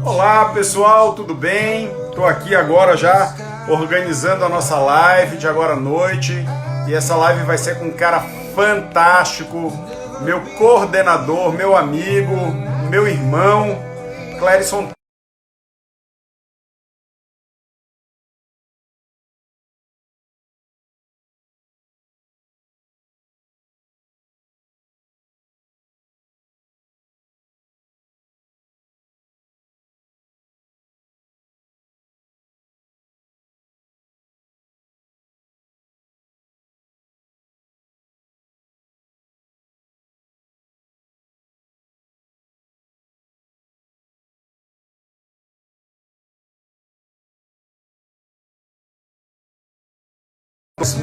Olá pessoal, tudo bem? Estou aqui agora já organizando a nossa live de agora à noite e essa live vai ser com um cara fantástico, meu coordenador, meu amigo, meu irmão, Clérison.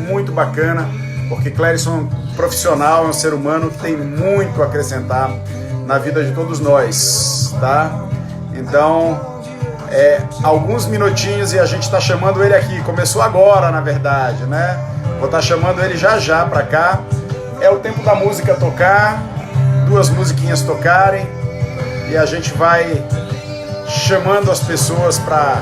Muito bacana, porque Clérison é um profissional, é um ser humano que tem muito a acrescentar na vida de todos nós, tá? Então, alguns minutinhos e a gente está chamando ele aqui. Começou agora, na verdade, né? Vou estar chamando ele já já para cá. É o tempo da música tocar, duas musiquinhas tocarem e a gente vai chamando as pessoas para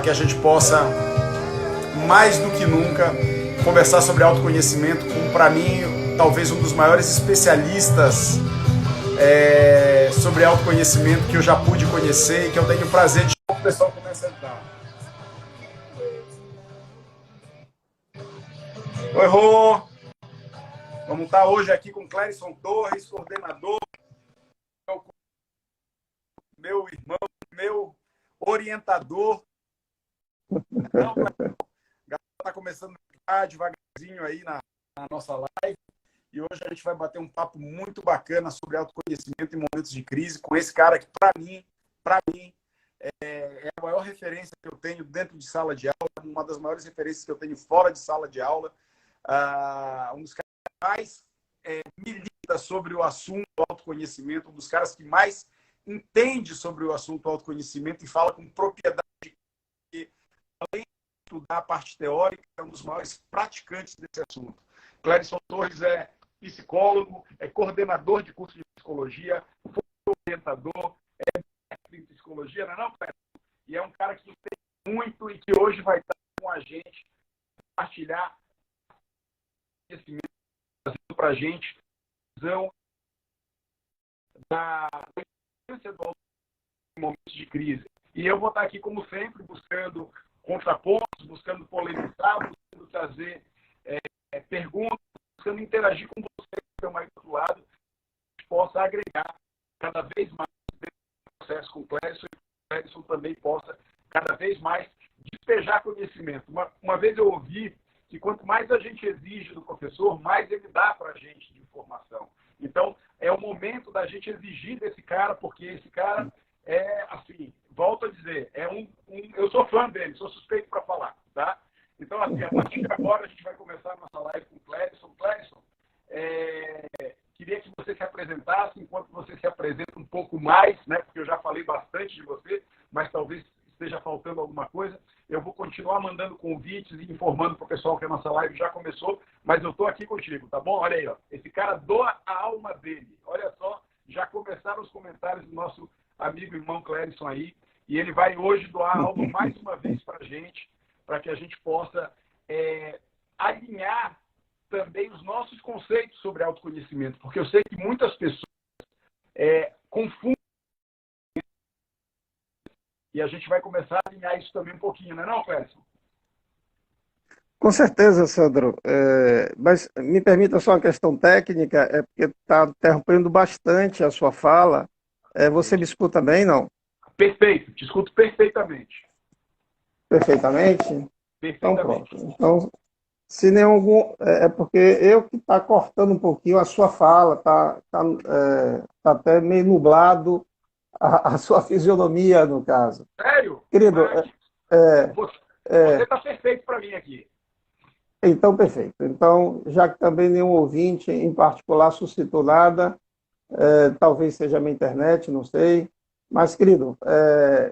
que a gente possa, mais do que nunca, conversar sobre autoconhecimento com, para mim, talvez um dos maiores especialistas sobre autoconhecimento que eu já pude conhecer e que eu tenho o prazer de... O pessoal começa a entrar. Oi, Rô! Vamos estar hoje aqui com Clérison Torres, coordenador, meu irmão, meu orientador. Então, a galera está começando a entrar devagarzinho aí na nossa live. E hoje a gente vai bater um papo muito bacana sobre autoconhecimento em momentos de crise com esse cara que, para mim, é a maior referência que eu tenho dentro de sala de aula, uma das maiores referências que eu tenho fora de sala de aula, um dos caras que mais milita sobre o assunto autoconhecimento, um dos caras que mais entende sobre o assunto autoconhecimento e fala com propriedade, que, além de estudar a parte teórica, é um dos maiores praticantes desse assunto. Clérison Torres é psicólogo, é coordenador de curso de psicologia, foi orientador, é mestre em psicologia, não é não, Clérison? E é um cara que tem muito e que hoje vai estar com a gente, compartilhar conhecimento, trazendo para a gente a visão da importância do momentos de crise. E eu vou estar aqui, como sempre, buscando contrapontos, buscando polemizar, buscando trazer perguntas, buscando interagir com vocês que estão aí do outro lado, que a gente possa agregar cada vez mais nesse processo com o Clérison e o Clérison também possa cada vez mais despejar conhecimento. Uma vez eu ouvi que quanto mais a gente exige do professor, mais ele dá para a gente de informação. Então, é o momento da gente exigir desse cara, porque esse cara assim, volto a dizer, eu sou fã dele, sou suspeito para falar, tá? Então, assim, a partir de agora, a gente vai começar a nossa live com o Clérison. Clérison, queria que você se apresentasse, enquanto você se apresenta um pouco mais, né? Porque eu já falei bastante de você, mas talvez esteja faltando alguma coisa. Eu vou continuar mandando convites e informando para o pessoal que a nossa live já começou, mas eu estou aqui contigo, tá bom? Olha aí, ó. Esse cara doa a alma dele. Olha só, já começaram os comentários do nosso amigo e irmão Clérison aí, e ele vai hoje doar a alma mais uma vez para a gente, para que a gente possa alinhar também os nossos conceitos sobre autoconhecimento, porque eu sei que muitas pessoas confundem e a gente vai começar a alinhar isso também um pouquinho, não é não, Clérison? Com certeza, Sandro. Mas me permita só uma questão técnica, porque está interrompendo bastante a sua fala. Você me escuta bem, não? Perfeito, te escuto perfeitamente. Perfeitamente? Então, Perfeitamente. pronto. Então, se nem algum... É porque eu que está cortando um pouquinho a sua fala, tá até meio nublado a sua fisionomia, no caso. Sério? Querido, Mas, Você está perfeito para mim aqui. Então, perfeito. Então, já que também nenhum ouvinte em particular suscitou nada, talvez seja a minha internet, não sei. Mas, querido,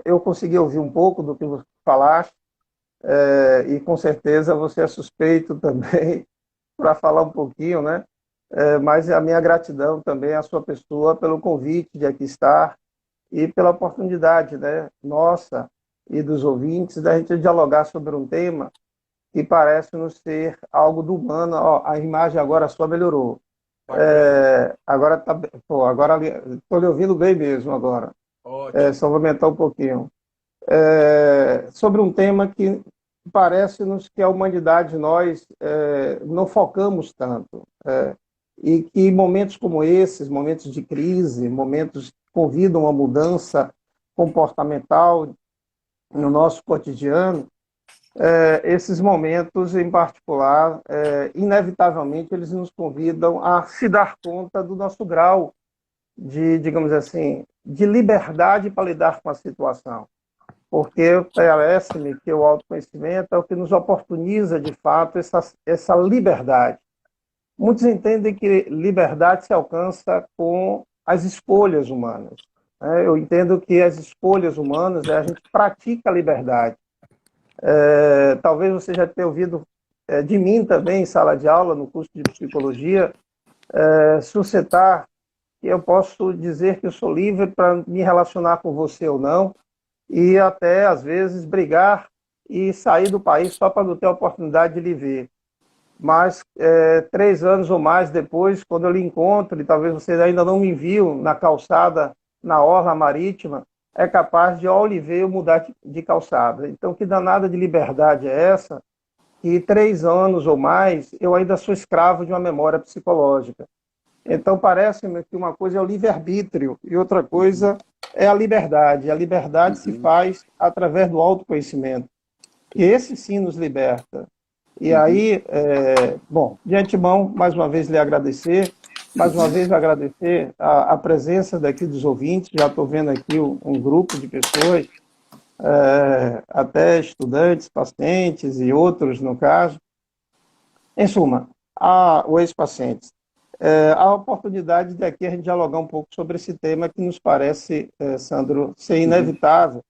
eu consegui ouvir um pouco do que você falaste, e com certeza você é suspeito também para falar um pouquinho, né? Mas a minha gratidão também à sua pessoa pelo convite de aqui estar e pela oportunidade, né, nossa e dos ouvintes, da gente dialogar sobre um tema que parece-nos ser algo do humano. Ó, a imagem agora só melhorou. Agora tá, pô, agora estou lhe ouvindo bem mesmo agora. Só vou aumentar um pouquinho. Sobre um tema que parece-nos que a humanidade, nós não focamos tanto. E que momentos como esses, momentos de crise, momentos que convidam a mudança comportamental no nosso cotidiano, esses momentos em particular, inevitavelmente, eles nos convidam a se dar conta do nosso grau de, digamos assim, de liberdade para lidar com a situação. Porque parece-me que o autoconhecimento é o que nos oportuniza, de fato, essa liberdade. Muitos entendem que liberdade se alcança com as escolhas humanas. Eu entendo que as escolhas humanas, a gente pratica a liberdade. Talvez você já tenha ouvido de mim também em sala de aula, no curso de psicologia, suscitar que eu posso dizer que eu sou livre para me relacionar com você ou não, e até, às vezes, brigar e sair do país só para não ter a oportunidade de lhe ver. Mas 3 anos ou mais depois, quando eu lhe encontro, e talvez você ainda não me viu na calçada, na orla marítima, é capaz de, ao lhe ver, eu mudar de calçada. Então, que danada de liberdade é essa? Que 3 anos ou mais, eu ainda sou escravo de uma memória psicológica. Então, parece-me que uma coisa é o livre-arbítrio e outra coisa é a liberdade. A liberdade se faz através do autoconhecimento. E esse sim nos liberta. E aí, bom, de antemão, mais uma vez lhe agradecer, mais uma vez agradecer a presença daqui dos ouvintes. Já estou vendo aqui um grupo de pessoas, até estudantes, pacientes e outros, no caso. Em suma, os ex-pacientes. A oportunidade de aqui a gente dialogar um pouco sobre esse tema que nos parece, Sandro, ser inevitável.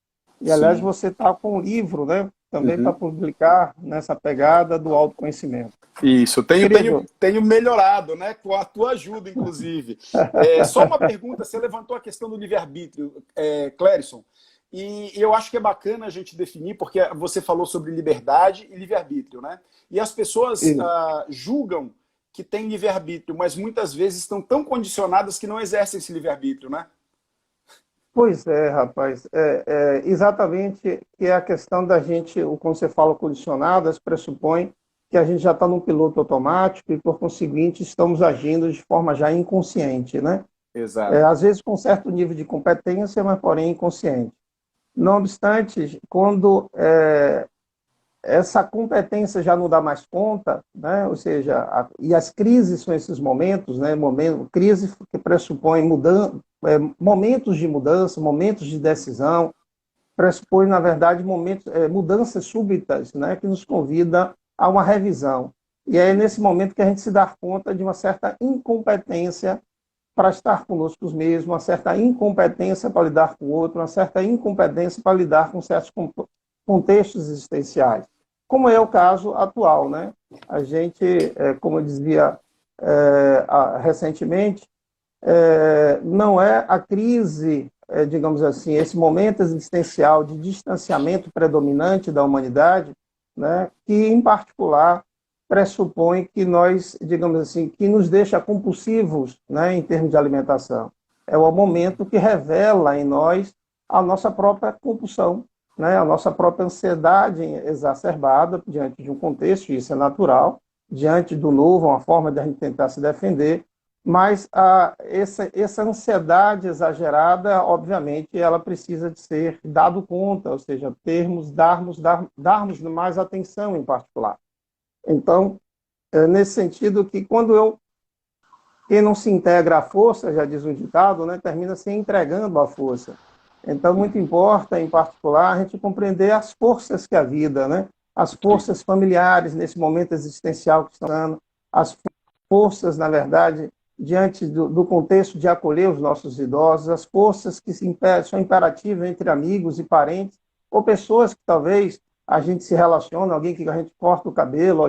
E, aliás, você está com um livro, né, também para publicar nessa pegada do autoconhecimento. Isso, tenho melhorado, né, com a tua ajuda, inclusive. Só uma pergunta, você levantou a questão do livre-arbítrio, Clérison, e eu acho que é bacana a gente definir, porque você falou sobre liberdade e livre-arbítrio, né? E as pessoas julgam que têm livre-arbítrio, mas muitas vezes estão tão condicionadas que não exercem esse livre-arbítrio, né? Pois é, rapaz. Exatamente que é a questão da gente, quando você fala condicionadas, pressupõe que a gente já está num piloto automático e, por conseguinte, estamos agindo de forma já inconsciente, né? Exato. Às vezes com certo nível de competência, mas porém inconsciente. Não obstante, quando essa competência já não dá mais conta, né? Ou seja, e as crises são esses momentos, né? Crise que pressupõe momentos de mudança, momentos de decisão, pressupõe, na verdade, mudanças súbitas, né? Que nos convida a uma revisão. E é nesse momento que a gente se dá conta de uma certa incompetência para estar conosco mesmos, uma certa incompetência para lidar com o outro, uma certa incompetência para lidar com certos contextos existenciais, como é o caso atual, né? A gente, como eu dizia recentemente, não é a crise, digamos assim, esse momento existencial de distanciamento predominante da humanidade, né, que, em particular, pressupõe que nós, digamos assim, que nos deixa compulsivos, né, em termos de alimentação. É o momento que revela em nós a nossa própria compulsão, né, a nossa própria ansiedade exacerbada diante de um contexto, isso é natural, diante do novo, uma forma de a gente tentar se defender, mas essa ansiedade exagerada, obviamente, ela precisa de ser dado conta, ou seja, darmos mais atenção em particular. Então, nesse sentido que quem não se integra à força, já diz um ditado, né, termina se entregando à força. Então, muito importa, em particular, a gente compreender as forças que a vida, né, as forças familiares nesse momento existencial que estão dando, as forças, na verdade, diante do contexto de acolher os nossos idosos, as forças que são imperativas entre amigos e parentes, ou pessoas que talvez a gente se relaciona, alguém que a gente corta o cabelo,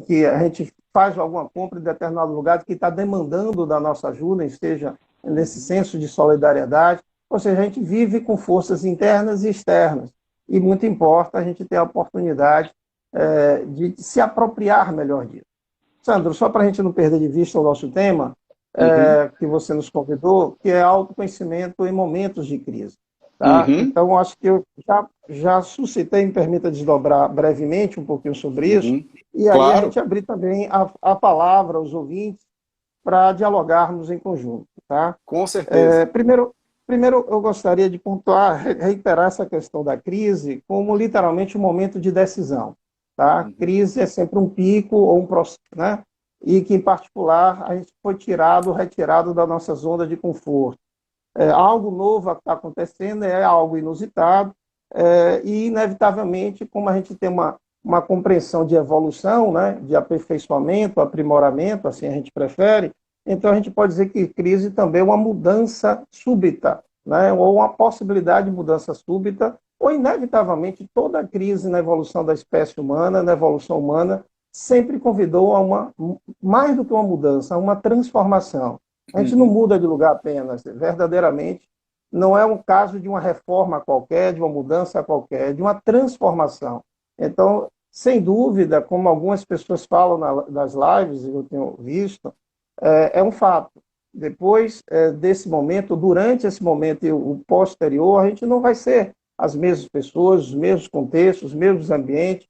que a gente faz alguma compra em determinado lugar que está demandando da nossa ajuda, esteja nesse senso de solidariedade. Ou seja, a gente vive com forças internas e externas. E muito importa a gente ter a oportunidade de se apropriar melhor disso. Sandro, só para a gente não perder de vista o nosso tema, que você nos convidou, que é autoconhecimento em momentos de crise. Tá? Então, acho que eu já suscitei, me permita desdobrar brevemente um pouquinho sobre isso, e aí a gente abrir também a palavra aos ouvintes para dialogarmos em conjunto. Tá? Com certeza. Primeiro, eu gostaria de pontuar, reiterar essa questão da crise como literalmente um momento de decisão. Tá? Crise é sempre um pico ou um processo, né? E que, em particular, a gente foi retirado da nossa zona de conforto. Algo novo que está acontecendo, é algo inusitado, e, inevitavelmente, como a gente tem uma compreensão de evolução, né? De aperfeiçoamento, aprimoramento, assim a gente prefere, então a gente pode dizer que crise também é uma mudança súbita, né? Ou uma possibilidade de mudança súbita, ou, inevitavelmente, toda crise na evolução da espécie humana, na evolução humana, sempre convidou a mais do que uma mudança, a uma transformação. A gente não muda de lugar apenas, verdadeiramente, não é um caso de uma reforma qualquer, de uma mudança qualquer, de uma transformação. Então, sem dúvida, como algumas pessoas falam nas lives, eu tenho visto, é um fato. Depois desse momento, durante esse momento e o posterior, a gente não vai ser as mesmas pessoas, os mesmos contextos, os mesmos ambientes.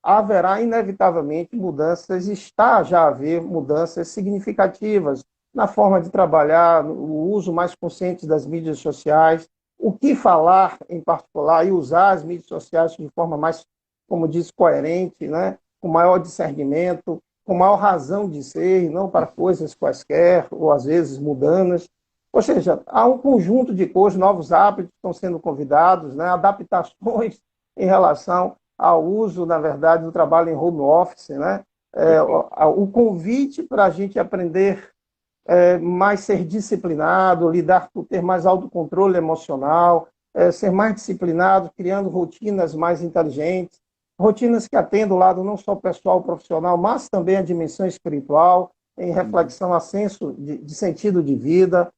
Haverá inevitavelmente mudanças, está já a haver mudanças significativas na forma de trabalhar, o uso mais consciente das mídias sociais, o que falar em particular e usar as mídias sociais de forma mais, como diz, coerente, né? Com maior discernimento, com maior razão de ser, e não para coisas quaisquer, ou às vezes mudanas. Ou seja, há um conjunto de coisas, novos hábitos estão sendo convidados, né? Adaptações em relação ao uso, na verdade, do trabalho em home office, né? O convite para a gente aprender mais ser disciplinado, ter mais autocontrole emocional, ser mais disciplinado, criando rotinas mais inteligentes, rotinas que atendam o lado não só pessoal, profissional, mas também a dimensão espiritual, em reflexão a senso de sentido de vida,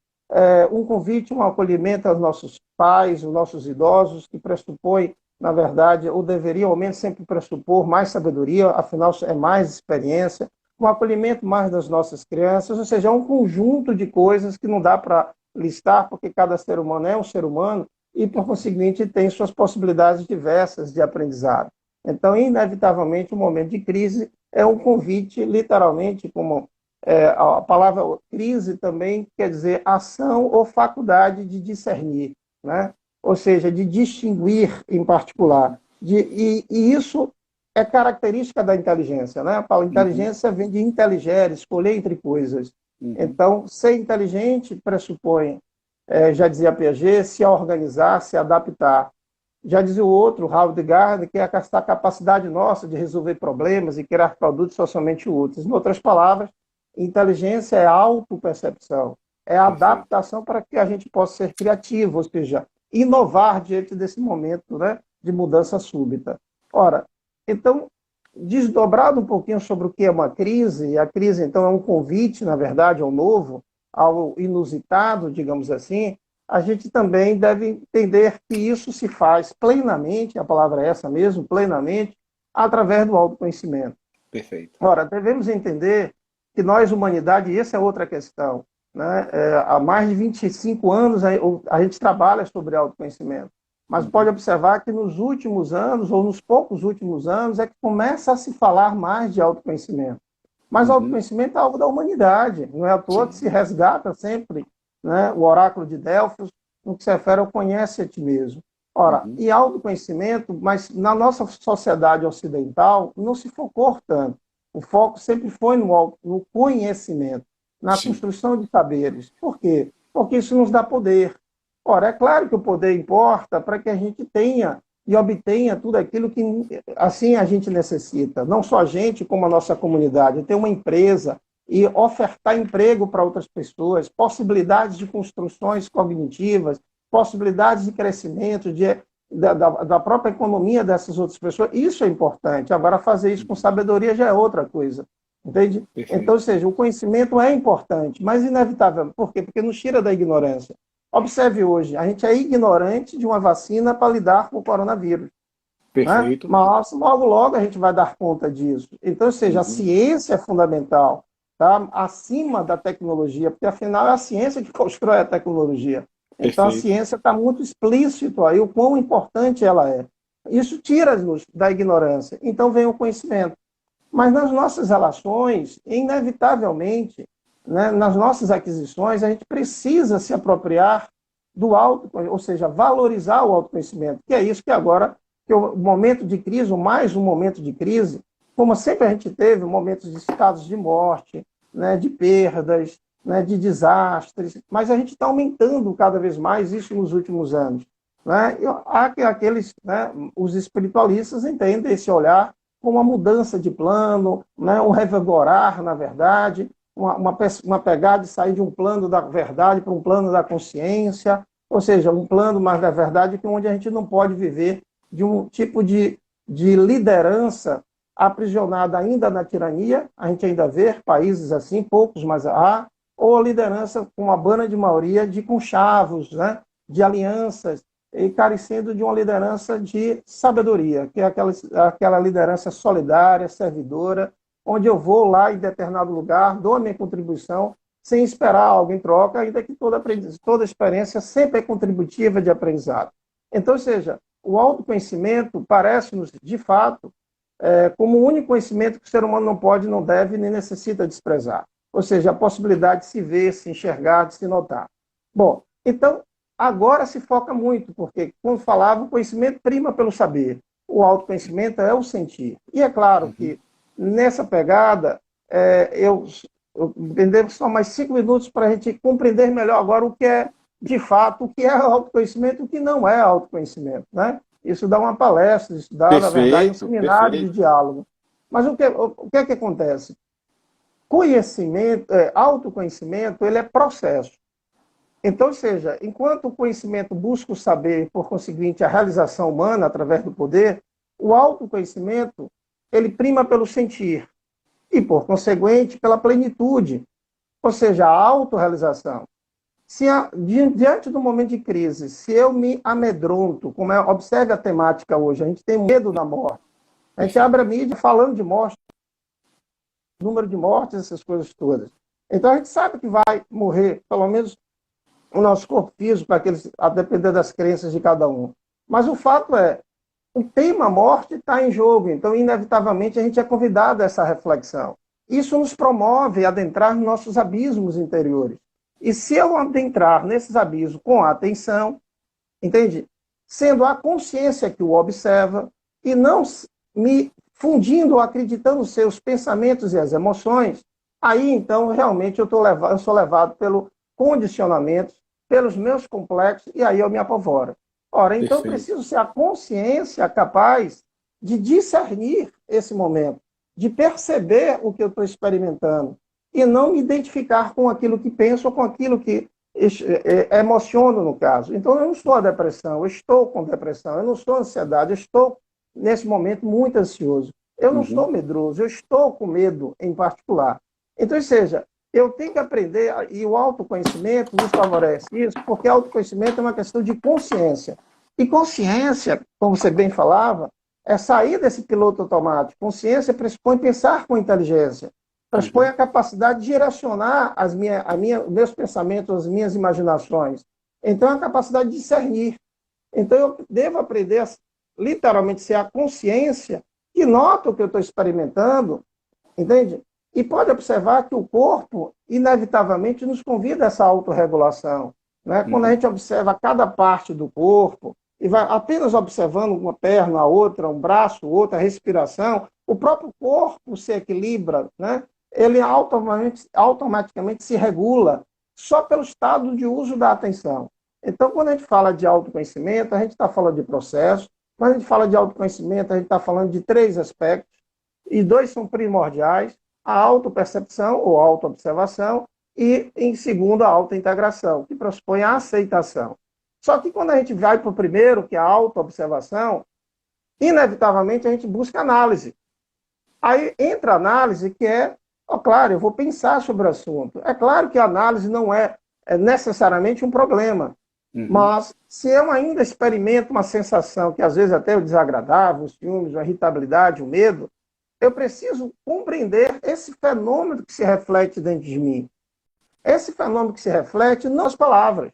um convite, um acolhimento aos nossos pais, aos nossos idosos, que pressupõe, na verdade, ou deveria ao menos sempre pressupor mais sabedoria, afinal é mais experiência, um acolhimento mais das nossas crianças, ou seja, é um conjunto de coisas que não dá para listar, porque cada ser humano é um ser humano e, por conseguinte, tem suas possibilidades diversas de aprendizado. Então, inevitavelmente, um momento de crise é um convite, literalmente, como a palavra crise também quer dizer ação ou faculdade de discernir, né? Ou seja, de distinguir em particular. E isso é característica da inteligência, né? A palavra inteligência vem de inteligere, escolher entre coisas. Então, ser inteligente pressupõe, já dizia Piaget, se organizar, se adaptar. Já dizia o outro, Howard Gardner, que é essa capacidade nossa de resolver problemas e criar produtos socialmente úteis. Em outras palavras, inteligência é autopercepção, é a adaptação para que a gente possa ser criativo, ou seja, inovar diante desse momento, né, de mudança súbita. Ora, então, desdobrado um pouquinho sobre o que é uma crise, e a crise, então, é um convite, na verdade, ao novo, ao inusitado, digamos assim, a gente também deve entender que isso se faz plenamente, a palavra é essa mesmo, plenamente, através do autoconhecimento. Perfeito. Ora, devemos entender que nós, humanidade, e essa é outra questão, né? Há mais de 25 anos a gente trabalha sobre autoconhecimento, mas pode observar que nos últimos anos, ou nos poucos últimos anos, é que começa a se falar mais de autoconhecimento. Mas autoconhecimento é algo da humanidade, não é à toa que se resgata sempre, né, o oráculo de Delfos, no que se refere ao conhece a ti mesmo. Ora, e autoconhecimento, mas na nossa sociedade ocidental não se focou tanto. O foco sempre foi no conhecimento, na construção de saberes. Por quê? Porque isso nos dá poder. Ora, é claro que o poder importa para que a gente tenha, e obtenha tudo aquilo que assim a gente necessita. Não só a gente, como a nossa comunidade. Ter uma empresa e ofertar emprego para outras pessoas, possibilidades de construções cognitivas, possibilidades de crescimento da própria economia dessas outras pessoas. Isso é importante. Agora, fazer isso com sabedoria já é outra coisa. Entende? Perfeito. Então, ou seja, o conhecimento é importante, mas inevitável. Por quê? Porque nos tira da ignorância. Observe hoje, a gente é ignorante de uma vacina para lidar com o coronavírus. Perfeito. Né? Mas logo, logo a gente vai dar conta disso. Então, ou seja, a ciência é fundamental, tá? Acima da tecnologia, porque afinal é a ciência que constrói a tecnologia. Então, a ciência está muito explícito aí o quão importante ela é. Isso tira-nos da ignorância. Então, vem o conhecimento. Mas nas nossas relações, inevitavelmente, né, nas nossas aquisições, a gente precisa se apropriar do autoconhecimento, ou seja, valorizar o autoconhecimento, que é isso que agora, que o momento de crise, ou mais um momento de crise, como sempre a gente teve, momentos de estados de morte, né, de perdas, né, de desastres, mas a gente está aumentando cada vez mais isso nos últimos anos. Né? Há aqueles, né, os espiritualistas entendem esse olhar como uma mudança de plano, né, um revigorar, na verdade, uma pegada de sair de um plano da verdade para um plano da consciência, ou seja, um plano mais da verdade, onde a gente não pode viver de um tipo de liderança aprisionada ainda na tirania, a gente ainda vê países assim, poucos, mas há, ou a liderança com uma banda de maioria de conchavos, né, de alianças, e carecendo de uma liderança de sabedoria, que é aquela liderança solidária, servidora, onde eu vou lá em determinado lugar, dou a minha contribuição, sem esperar algo em troca, ainda que toda experiência sempre é contributiva de aprendizado. Então, ou seja, o autoconhecimento parece-nos, de fato, como o único conhecimento que o ser humano não pode, não deve, nem necessita desprezar. Ou seja, a possibilidade de se ver, se enxergar, de se notar. Bom, então, agora se foca muito, porque, como falava, o conhecimento prima pelo saber. O autoconhecimento é o sentir. E é claro que, nessa pegada, eu vendemos só mais 5 minutos para a gente compreender melhor agora o que é, de fato, o que é autoconhecimento e o que não é autoconhecimento. Né? Isso dá uma palestra, isso dá, na verdade, um seminário de diálogo. Mas o que é que acontece? Autoconhecimento, ele é processo. Então, ou seja, enquanto o conhecimento busca o saber e, por conseguinte, a realização humana através do poder, o autoconhecimento, ele prima pelo sentir e, por conseguinte, pela plenitude, ou seja, a autorrealização. Diante do momento de crise, se eu me amedronto, observe a temática hoje, a gente tem medo da morte, a gente abre a mídia falando de morte, número de mortes, essas coisas todas. Então, a gente sabe que vai morrer, pelo menos o nosso corpo físico, a depender das crenças de cada um. Mas o fato é, o tema morte está em jogo, então, inevitavelmente, a gente é convidado a essa reflexão. Isso nos promove a adentrar nos nossos abismos interiores. E se eu adentrar nesses abismos com atenção, entende? Sendo a consciência que o observa, e não me fundindo ou acreditando nos seus pensamentos e as emoções, aí, então, realmente, eu sou levado pelo condicionamentos, pelos meus complexos, e aí eu me apavoro. Ora, então preciso ser a consciência capaz de discernir esse momento, de perceber o que eu estou experimentando, e não me identificar com aquilo que penso ou com aquilo que emociono, no caso. Então, eu não estou a depressão, eu estou com depressão, eu não estou ansiedade, eu estou, nesse momento, muito ansioso. Eu não estou medroso, eu estou com medo em particular. Então, ou seja, eu tenho que aprender, e o autoconhecimento nos favorece isso, porque autoconhecimento é uma questão de consciência. E consciência, como você bem falava, é sair desse piloto automático. Consciência pressupõe pensar com inteligência, pressupõe a capacidade de direcionar meus pensamentos, as minhas imaginações. Então, é a capacidade de discernir. Então, eu devo aprender a, literalmente, ser a consciência que nota o que eu estou experimentando, entende? E pode observar que o corpo, inevitavelmente, nos convida a essa autorregulação. Né? Quando a gente observa cada parte do corpo, e vai apenas observando uma perna, a outra, um braço, outra, a respiração, o próprio corpo se equilibra, né? Ele automaticamente se regula só pelo estado de uso da atenção. Então, quando a gente fala de autoconhecimento, a gente está falando de processo, Quando a gente fala de autoconhecimento, a gente está falando de 3 aspectos, e 2 são primordiais: a autopercepção ou autoobservação, e, em segundo, a autointegração, que pressupõe a aceitação. Só que quando a gente vai para o primeiro, que é a autoobservação, inevitavelmente a gente busca análise. Aí entra a análise, que é, claro, eu vou pensar sobre o assunto. É claro que a análise não é necessariamente um problema, mas se eu ainda experimento uma sensação que às vezes até é desagradável, os ciúmes, a irritabilidade, o medo, eu preciso compreender esse fenômeno que se reflete dentro de mim. Esse fenômeno que se reflete nas palavras.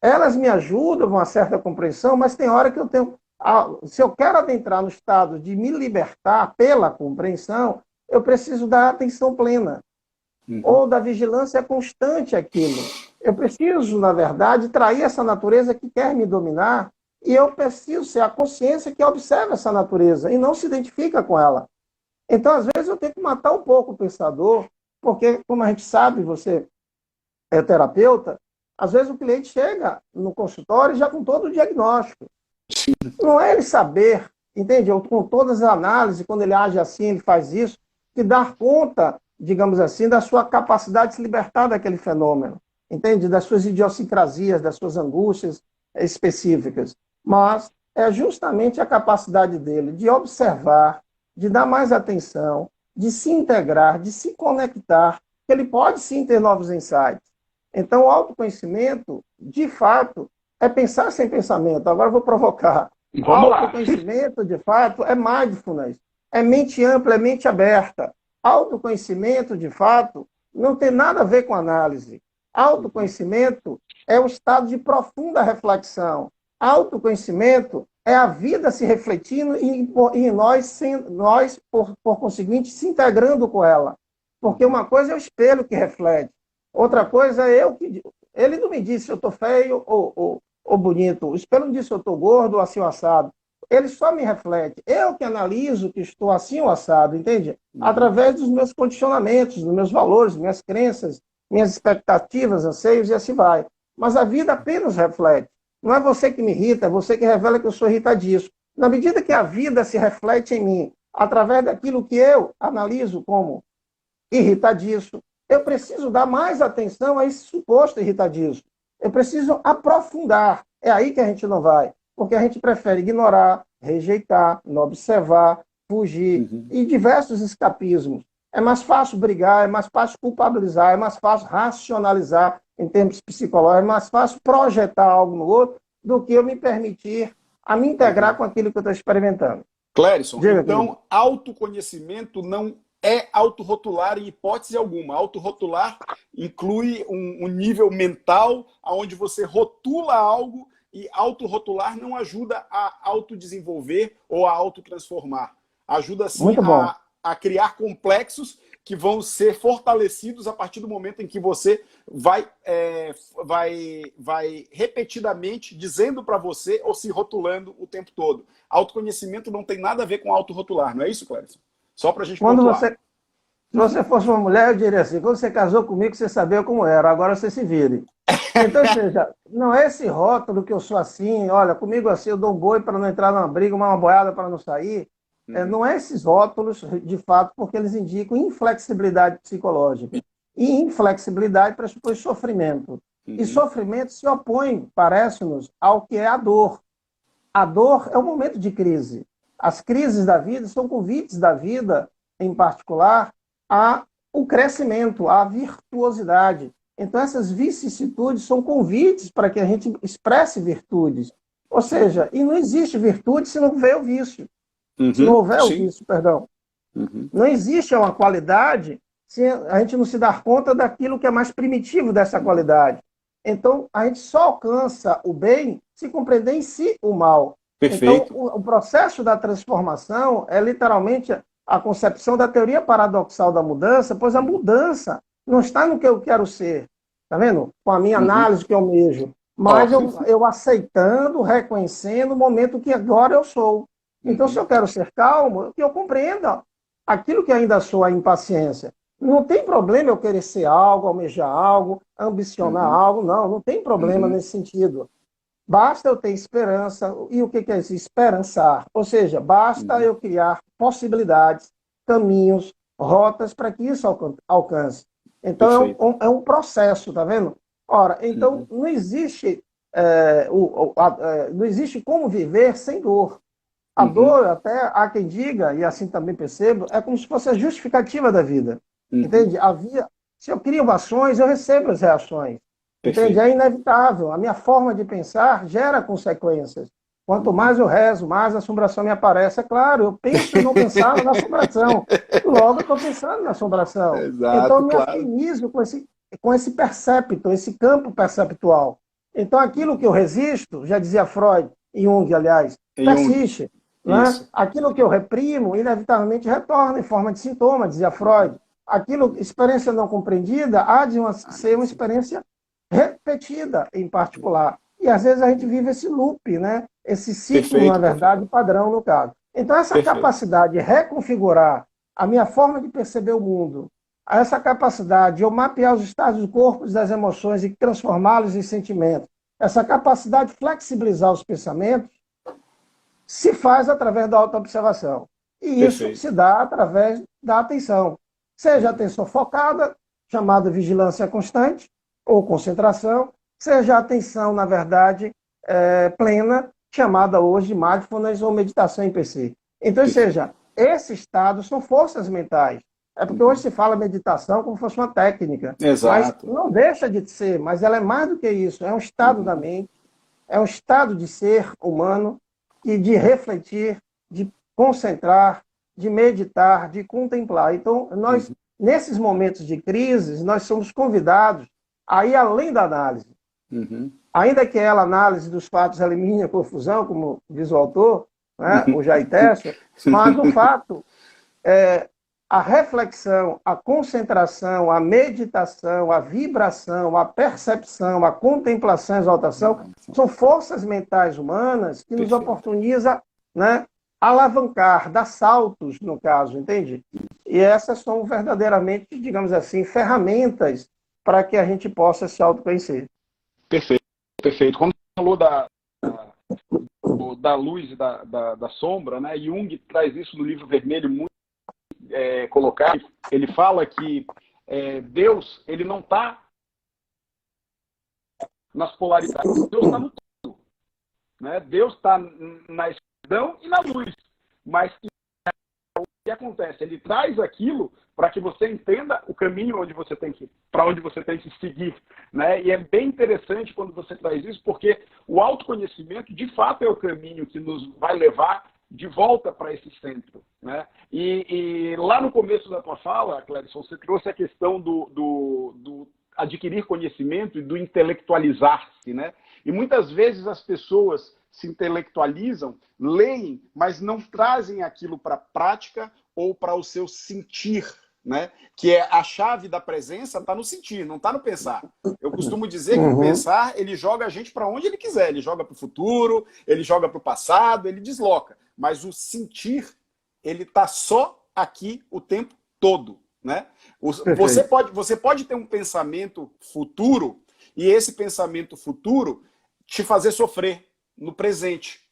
Elas me ajudam a uma certa compreensão, mas tem hora que eu tenho... Se eu quero adentrar no estado de me libertar pela compreensão, eu preciso da atenção plena, ou da vigilância constante àquilo. Eu preciso, na verdade, trair essa natureza que quer me dominar, e eu preciso ser a consciência que observa essa natureza e não se identifica com ela. Então, às vezes, eu tenho que matar um pouco o pensador, porque, como a gente sabe, você é terapeuta, às vezes o cliente chega no consultório já com todo o diagnóstico. Não é ele saber, entende? Com todas as análises, quando ele age assim, ele faz isso, que dar conta, digamos assim, da sua capacidade de se libertar daquele fenômeno, entende? Das suas idiosincrasias, das suas angústias específicas. Mas é justamente a capacidade dele de observar, de dar mais atenção, de se integrar, de se conectar, que ele pode sim ter novos insights. Então, o autoconhecimento, de fato, é pensar sem pensamento. Agora eu vou provocar. O autoconhecimento, de fato, é mindfulness. É mente ampla, é mente aberta. Autoconhecimento, de fato, não tem nada a ver com análise. Autoconhecimento é um estado de profunda reflexão. Autoconhecimento é a vida se refletindo e nós por conseguinte, se integrando com ela. Porque uma coisa é o espelho que reflete. Outra coisa é eu que... Ele não me disse se eu estou feio ou bonito. O espelho não disse se eu estou gordo ou assim ou assado. Ele só me reflete. Eu que analiso que estou assim ou assado, entende? Através dos meus condicionamentos, dos meus valores, minhas crenças, minhas expectativas, anseios e assim vai. Mas a vida apenas reflete. Não é você que me irrita, é você que revela que eu sou irritadiço. Na medida que a vida se reflete em mim, através daquilo que eu analiso como irritadiço, eu preciso dar mais atenção a esse suposto irritadiço. Eu preciso aprofundar. É aí que a gente não vai. Porque a gente prefere ignorar, rejeitar, não observar, fugir e diversos escapismos. É mais fácil brigar, é mais fácil culpabilizar, é mais fácil racionalizar em termos psicológicos, é mais fácil projetar algo no outro do que eu me permitir a me integrar com aquilo que eu estou experimentando. Clérison, então, autoconhecimento não é autorrotular em hipótese alguma. Autorrotular inclui um nível mental onde você rotula algo, e autorrotular não ajuda a autodesenvolver ou a autotransformar. Ajuda, sim, a criar complexos que vão ser fortalecidos a partir do momento em que você vai repetidamente dizendo para você ou se rotulando o tempo todo. Autoconhecimento não tem nada a ver com autorrotular, não é isso, Clérison? Só para a gente pontuar. Se você fosse uma mulher, eu diria assim: quando você casou comigo, você sabia como era, agora você se vire. Então, ou seja, não é esse rótulo que eu sou assim, olha, comigo assim eu dou um boi para não entrar numa briga, uma boiada para não sair. Não é esses rótulos, de fato, porque eles indicam inflexibilidade psicológica. E inflexibilidade pressupõe sofrimento. E sofrimento se opõe, parece-nos, ao que é a dor. A dor é um momento de crise. As crises da vida são convites da vida, em particular, ao crescimento, à virtuosidade. Então, essas vicissitudes são convites para que a gente expresse virtudes. Ou seja, e não existe virtude se não houver o vício. Se não houver o vício, perdão. Não existe uma qualidade se a gente não se dar conta daquilo que é mais primitivo dessa qualidade. Então, a gente só alcança o bem se compreender em si o mal. Perfeito. Então, o processo da transformação é literalmente a concepção da teoria paradoxal da mudança, pois a mudança não está no que eu quero ser, tá vendo? Com a minha análise que eu almejo, mas eu aceitando, reconhecendo o momento que agora eu sou. Então, se eu quero ser calmo, que eu compreenda aquilo que ainda sou, a impaciência. Não tem problema eu querer ser algo, almejar algo, ambicionar algo, não tem problema nesse sentido. Basta eu ter esperança. E o que é isso? Esperançar. Ou seja, basta eu criar possibilidades, caminhos, rotas para que isso alcance. Então, é um processo, tá vendo? Ora, então, não existe, não existe como viver sem dor. A dor, até há quem diga, e assim também percebo, é como se fosse a justificativa da vida. Entende? Se eu crio ações, eu recebo as reações. Entende? É inevitável. A minha forma de pensar gera consequências. Quanto mais eu rezo, mais a assombração me aparece. É claro, eu penso e não pensava na assombração. Logo, eu estou pensando na assombração. Exato, então, eu me claro. afinizo com esse percepto, esse campo perceptual. Então, aquilo que eu resisto, já dizia Freud, Jung, aliás, persiste. Né? Aquilo que eu reprimo, inevitavelmente retorna em forma de sintoma, dizia Freud. Experiência não compreendida, há de ser uma experiência repetida em particular. E às vezes a gente vive esse loop, né? Esse ciclo, na verdade, padrão no caso. Então, essa capacidade de reconfigurar a minha forma de perceber o mundo, essa capacidade de eu mapear os estados do corpo e das emoções e transformá-los em sentimentos, essa capacidade de flexibilizar os pensamentos, se faz através da autoobservação. E isso se dá através da atenção. Seja a atenção focada, chamada vigilância constante, ou concentração, seja a atenção, na verdade, plena, chamada hoje de mindfulness ou meditação em PC. Então, ou seja, esses estados são forças mentais. É porque hoje se fala meditação como se fosse uma técnica. Exato. Mas não deixa de ser, mas ela é mais do que isso. É um estado da mente, é um estado de ser humano, e de refletir, de concentrar, de meditar, de contemplar. Então, nós, nesses momentos de crise, nós somos convidados a ir além da análise. Ainda que ela análise dos fatos elimine a confusão, como diz o autor, né, o Jair Tesser, mas o fato é a reflexão, a concentração, a meditação, a vibração, a percepção, a contemplação, a exaltação, são forças mentais humanas que nos oportunizam, né, alavancar, dar saltos, no caso, entende? E essas são verdadeiramente, digamos assim, ferramentas para que a gente possa se autoconhecer. Perfeito, perfeito. Quando você falou da luz e da sombra, né, Jung traz isso no livro vermelho muito colocado. Ele fala que Deus, ele não está nas polaridades, Deus está no todo. Né? Deus está na escuridão e na luz. Mas o que acontece? Ele traz aquilo para que você entenda o caminho para onde você tem que seguir. Né? E é bem interessante quando você traz isso, porque o autoconhecimento, de fato, é o caminho que nos vai levar de volta para esse centro. Né? E lá no começo da tua fala, Clérison, você trouxe a questão do adquirir conhecimento e do intelectualizar-se. Né? E muitas vezes as pessoas se intelectualizam, leem, mas não trazem aquilo para a prática ou para o seu sentir. Né? Que é a chave da presença está no sentir, não está no pensar. Eu costumo dizer que o pensar, ele joga a gente para onde ele quiser. Ele joga para o futuro, ele joga para o passado, ele desloca. Mas o sentir, ele está só aqui o tempo todo. Né? Você pode ter um pensamento futuro e esse pensamento futuro te fazer sofrer no presente.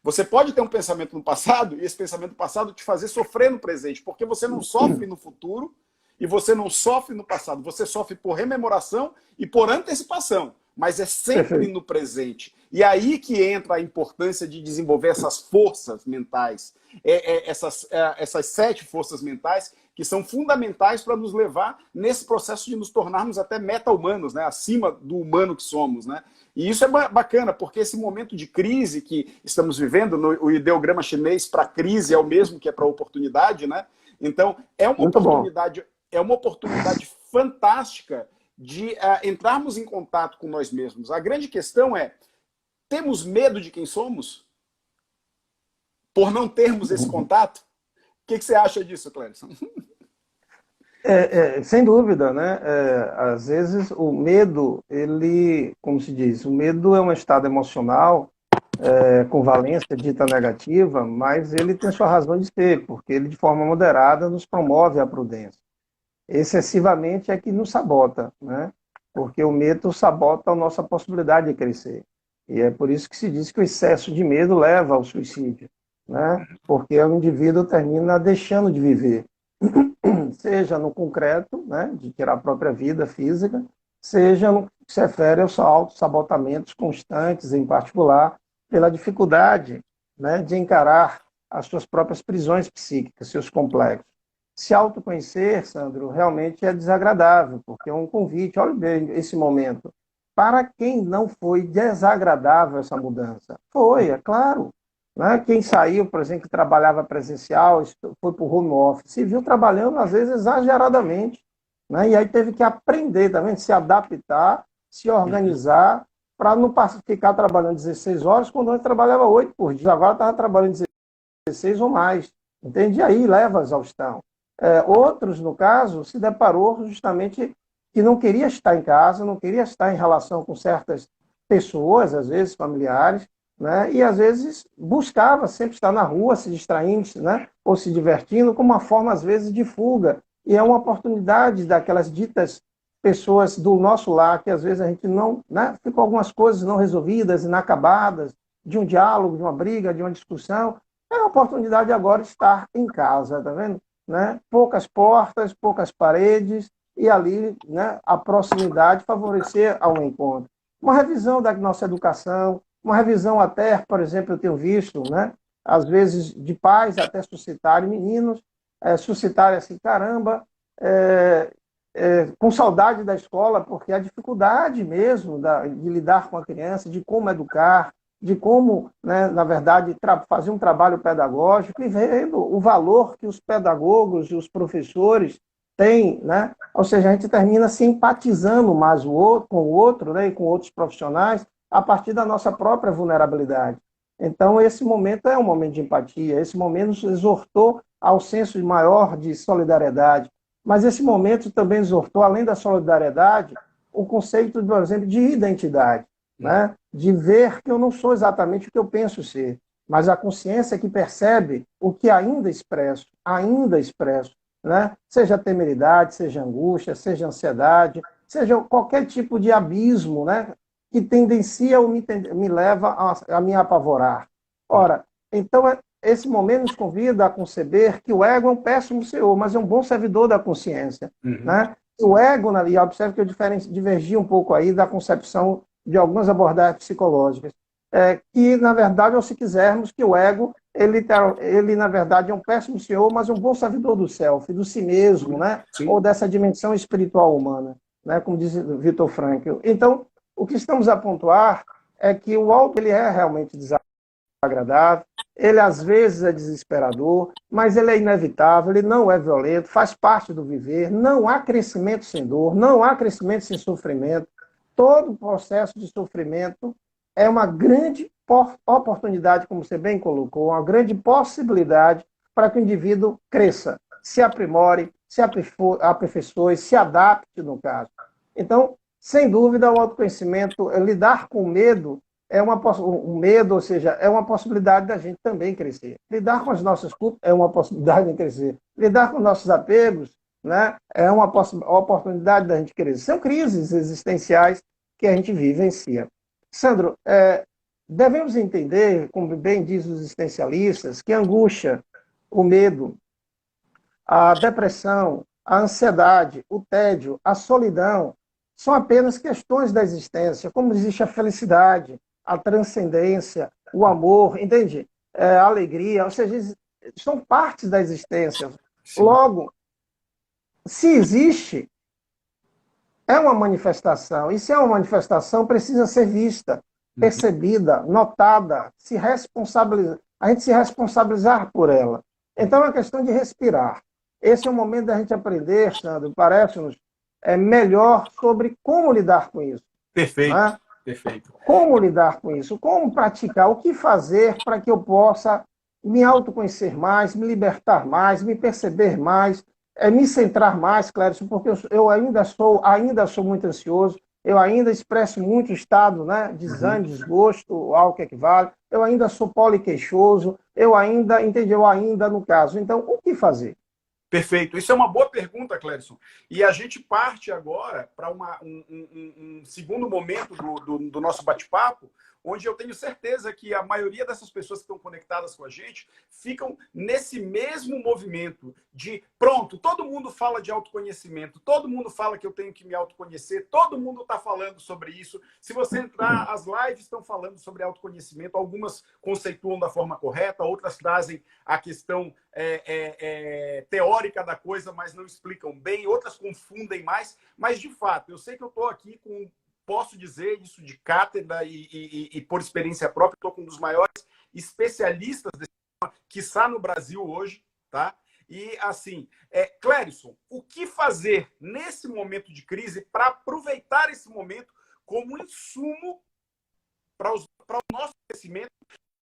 Você pode ter um pensamento no passado e esse pensamento passado te fazer sofrer no presente, porque você não sofre no futuro e você não sofre no passado. Você sofre por rememoração e por antecipação, mas é sempre no presente. E aí que entra a importância de desenvolver essas forças mentais, essas 7 forças mentais que são fundamentais para nos levar nesse processo de nos tornarmos até meta-humanos, né? Acima do humano que somos. Né? E isso é bacana, porque esse momento de crise que estamos vivendo, o ideograma chinês para crise é o mesmo que é para oportunidade, né? Então, é uma oportunidade fantástica de entrarmos em contato com nós mesmos. A grande questão é, temos medo de quem somos? Por não termos esse contato? O que você acha disso, Clérison? Sem dúvida, né? Às vezes o medo, ele, como se diz, o medo é um estado emocional com valência dita negativa, mas ele tem sua razão de ser, porque ele de forma moderada nos promove a prudência. Excessivamente é que nos sabota, né? Porque o medo sabota a nossa possibilidade de crescer. E é por isso que se diz que o excesso de medo leva ao suicídio, né? Porque o indivíduo termina deixando de viver, seja no concreto, né, de tirar a própria vida física, seja no que se refere aos autossabotamentos constantes, em particular, pela dificuldade, né, de encarar as suas próprias prisões psíquicas, seus complexos. Se autoconhecer, Sandro, realmente é desagradável, porque é um convite, olha bem esse momento. Para quem não foi desagradável essa mudança? Foi, é claro. Né? Quem saiu, por exemplo, que trabalhava presencial, foi para o home office, se viu trabalhando, às vezes, exageradamente. Né? E aí teve que aprender também, se adaptar, se organizar, para não ficar trabalhando 16 horas, quando antes trabalhava 8 por dia. Agora estava trabalhando 16 ou mais. Entende? E aí leva a exaustão. Outros, no caso, se deparou justamente que não queria estar em casa, não queria estar em relação com certas pessoas, às vezes familiares, né? E às vezes buscava sempre estar na rua, se distraindo, né? Ou se divertindo, como uma forma, às vezes, de fuga. E é uma oportunidade daquelas ditas pessoas do nosso lar, que às vezes a gente não, né? Ficam algumas coisas não resolvidas, inacabadas, de um diálogo, de uma briga, de uma discussão. É a oportunidade agora de estar em casa, tá vendo? Né? Poucas portas, poucas paredes, e ali, né, a proximidade favorecer ao encontro. Uma revisão da nossa educação, uma revisão até, por exemplo, eu tenho visto, né, às vezes de pais até suscitarem meninos, suscitarem assim, caramba, com saudade da escola, porque a dificuldade mesmo de lidar com a criança, de como educar, de como, né, na verdade, fazer um trabalho pedagógico e vendo o valor que os pedagogos e os professores têm, né? Ou seja, a gente termina se empatizando mais com o outro, né, e com outros profissionais a partir da nossa própria vulnerabilidade. Então, esse momento é um momento de empatia, esse momento nos exortou ao senso maior de solidariedade, mas esse momento também exortou, além da solidariedade, o conceito, por exemplo, de identidade. Né? De ver que eu não sou exatamente o que eu penso ser, mas a consciência que percebe o que ainda expresso, né? Seja temeridade, seja angústia, seja ansiedade, seja qualquer tipo de abismo, né? Que tendencia ou me leva a me apavorar. Ora, então esse momento nos convida a conceber que o ego é um péssimo senhor, mas é um bom servidor da consciência. Né? O ego, e observe que eu divergi um pouco aí da concepção de algumas abordagens psicológicas, que, na verdade, ou se quisermos, que o ego, ele, na verdade, é um péssimo senhor, mas um bom servidor do self, do si mesmo, né? Ou dessa dimensão espiritual humana, né? Como diz Viktor Frankl. Então, o que estamos a pontuar é que o auto ele é realmente desagradável, ele às vezes é desesperador, mas ele é inevitável, ele não é violento, faz parte do viver, não há crescimento sem dor, não há crescimento sem sofrimento. Todo processo de sofrimento é uma grande oportunidade, como você bem colocou, uma grande possibilidade para que o indivíduo cresça, se aprimore, se aperfeiçoe, se adapte, no caso. Então, sem dúvida, o autoconhecimento, lidar com o medo, um medo, ou seja, é uma possibilidade da gente também crescer. Lidar com as nossas culpas é uma possibilidade de crescer. Lidar com nossos apegos, né, é uma oportunidade da gente crescer. São crises existenciais que a gente vivencia. Sandro, devemos entender, como bem diz os existencialistas, que a angústia, o medo, a depressão, a ansiedade, o tédio, a solidão, são apenas questões da existência, como existe a felicidade, a transcendência, o amor, entende? A alegria, ou seja, são partes da existência. Sim. Logo, se existe, é uma manifestação. E se é uma manifestação, precisa ser vista, percebida, notada, a gente se responsabilizar por ela. Então é uma questão de respirar. Esse é o momento da gente aprender, Sandro, parece-nos, melhor sobre como lidar com isso. Perfeito, né? Perfeito. Como lidar com isso, como praticar, o que fazer para que eu possa me autoconhecer mais, me libertar mais, me perceber mais, me centrar mais, Clérison, porque eu ainda sou muito ansioso, eu ainda expresso muito estado, né, de desânimo, desgosto, algo que equivale, eu ainda sou poliqueixoso, eu ainda, no caso. Então, o que fazer? Perfeito. Isso é uma boa pergunta, Clérison. E a gente parte agora para um segundo momento do nosso bate-papo, onde eu tenho certeza que a maioria dessas pessoas que estão conectadas com a gente ficam nesse mesmo movimento de, pronto, todo mundo fala de autoconhecimento, todo mundo fala que eu tenho que me autoconhecer, todo mundo está falando sobre isso. Se você entrar, as lives estão falando sobre autoconhecimento, algumas conceituam da forma correta, outras trazem a questão teórica da coisa, mas não explicam bem, outras confundem mais, mas de fato, eu sei que eu estou aqui com, posso dizer isso de cátedra e por experiência própria, estou com um dos maiores especialistas desse tema, quiçá no Brasil hoje, tá? E assim, Clérison, o que fazer nesse momento de crise para aproveitar esse momento como insumo para o nosso crescimento,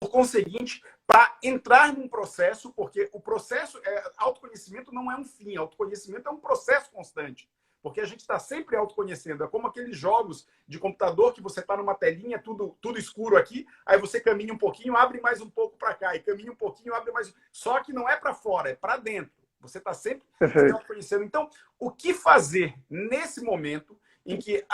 por conseguinte, para entrar num processo, porque o processo, autoconhecimento não é um fim, autoconhecimento é um processo constante, porque a gente está sempre autoconhecendo. É como aqueles jogos de computador que você está numa telinha, tudo escuro aqui, aí você caminha um pouquinho, abre mais um pouco para cá, e caminha um pouquinho, abre mais. Só que não é para fora, é para dentro. Você está sempre se autoconhecendo. Então, o que fazer nesse momento em que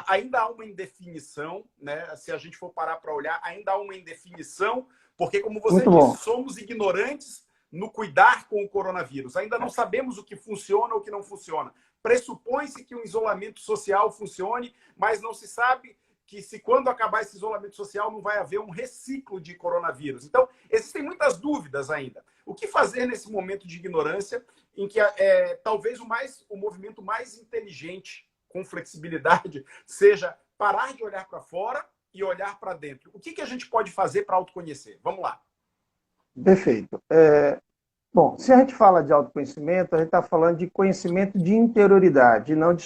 ainda há uma indefinição, né? Se a gente for parar para olhar, ainda há uma indefinição, porque, como você disse, somos ignorantes no cuidar com o coronavírus. Ainda não sabemos o que funciona ou o que não funciona. Pressupõe-se que o isolamento social funcione, mas não se sabe que se quando acabar esse isolamento social não vai haver um reciclo de coronavírus. Então, existem muitas dúvidas ainda. O que fazer nesse momento de ignorância em que talvez o movimento mais inteligente, com flexibilidade, seja parar de olhar para fora e olhar para dentro? O que a gente pode fazer para autoconhecer? Vamos lá. Perfeito. Bom, se a gente fala de autoconhecimento, a gente está falando de conhecimento de interioridade, não de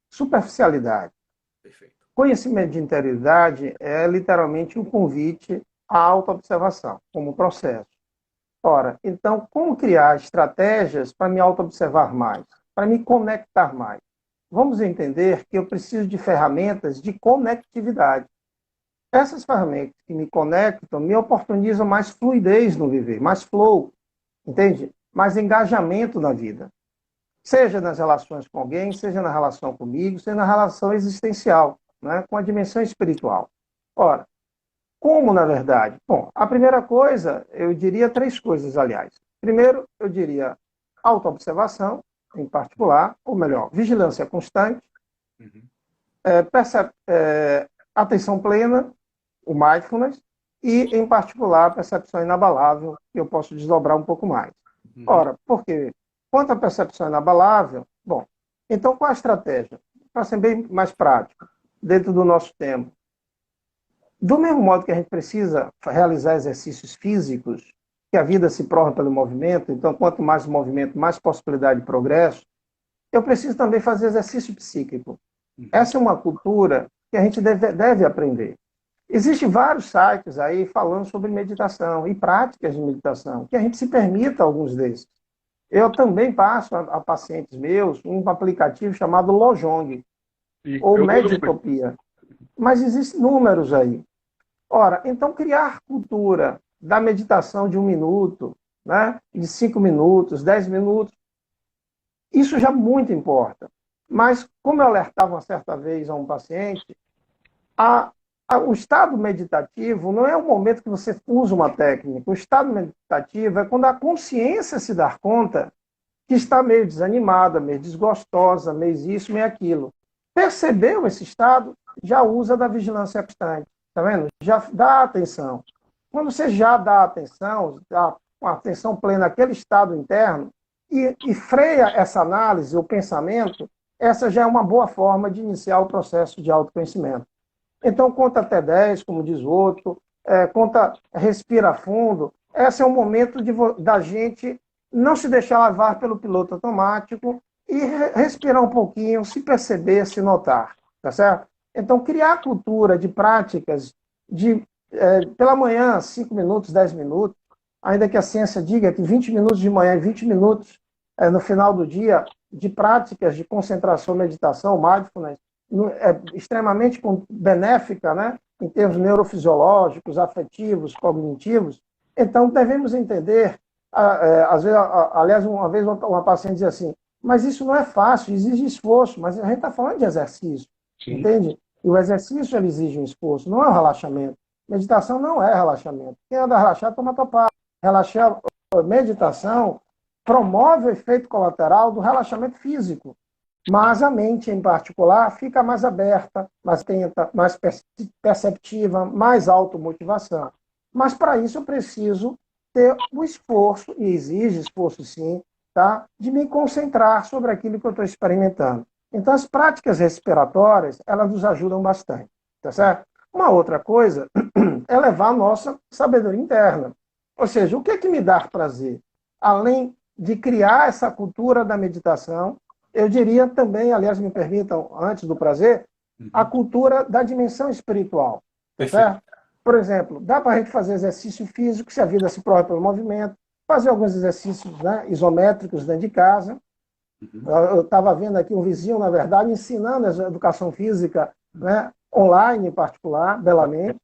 superficialidade. Perfeito. Conhecimento de interioridade é literalmente um convite à autoobservação, como processo. Ora, então, como criar estratégias para me autoobservar mais, para me conectar mais? Vamos entender que eu preciso de ferramentas de conectividade. Essas ferramentas que me conectam me oportunizam mais fluidez no viver, mais flow, entende? Mais engajamento na vida. Seja nas relações com alguém, seja na relação comigo, seja na relação existencial, né? Com a dimensão espiritual. Ora, como na verdade? Bom, a primeira coisa, eu diria 3 coisas, aliás. Primeiro, eu diria autoobservação, em particular, ou melhor, vigilância constante, atenção plena, o mindfulness, e, em particular, a percepção inabalável, que eu posso desdobrar um pouco mais. Ora, por quê? Quanto à percepção inabalável, bom, então qual a estratégia? Para ser bem mais prático, dentro do nosso tempo. Do mesmo modo que a gente precisa realizar exercícios físicos, que a vida se prova pelo movimento, então quanto mais movimento, mais possibilidade de progresso, eu preciso também fazer exercício psíquico. Essa é uma cultura que a gente deve aprender. Existem vários sites aí falando sobre meditação e práticas de meditação, que a gente se permita alguns desses. Eu também passo a pacientes meus um aplicativo chamado Lojong, ou Meditopia. Mas existem números aí. Ora, então criar cultura da meditação de 1 minuto, né? De 5 minutos, 10 minutos, isso já muito importa. Mas, como eu alertava uma certa vez a um paciente, o estado meditativo não é o momento que você usa uma técnica. O estado meditativo é quando a consciência se dá conta que está meio desanimada, meio desgostosa, meio isso, meio aquilo. Percebeu esse estado, já usa da vigilância constante. Tá vendo? Já dá atenção. Quando você já dá atenção, dá uma atenção plena àquele estado interno e freia essa análise, o pensamento, essa já é uma boa forma de iniciar o processo de autoconhecimento. Então, conta até 10, como diz o outro, respira fundo. Esse é o momento da gente não se deixar levar pelo piloto automático e respirar um pouquinho, se perceber, se notar, tá certo? Então, criar cultura de práticas pela manhã, 5 minutos, 10 minutos, ainda que a ciência diga que 20 minutos de manhã e 20 minutos no final do dia, de práticas de concentração, meditação, mindfulness, é extremamente benéfica, né? Em termos neurofisiológicos, afetivos, cognitivos. Então, devemos entender, às vezes, aliás, uma vez uma paciente dizia assim, mas isso não é fácil, exige esforço, mas a gente está falando de exercício, entende? E o exercício ele exige um esforço, não é um relaxamento. Meditação não é relaxamento. Quem anda relaxado toma topado. Relaxar, meditação promove o efeito colateral do relaxamento físico, mas a mente, em particular, fica mais aberta, mais atenta, mais perceptiva, mais automotivação. Mas para isso eu preciso ter o esforço, e exige esforço sim, tá? De me concentrar sobre aquilo que eu estou experimentando. Então, as práticas respiratórias, elas nos ajudam bastante, tá certo? Uma outra coisa é levar a nossa sabedoria interna. Ou seja, o que é que me dá prazer? Além de criar essa cultura da meditação, eu diria também, aliás, me permitam, antes do prazer, a cultura da dimensão espiritual, tá certo? Por exemplo, dá para a gente fazer exercício físico, se a vida se prova pelo movimento, fazer alguns exercícios, né, isométricos dentro de casa. Eu estava vendo aqui um vizinho, na verdade, ensinando a educação física, né, online em particular, belamente.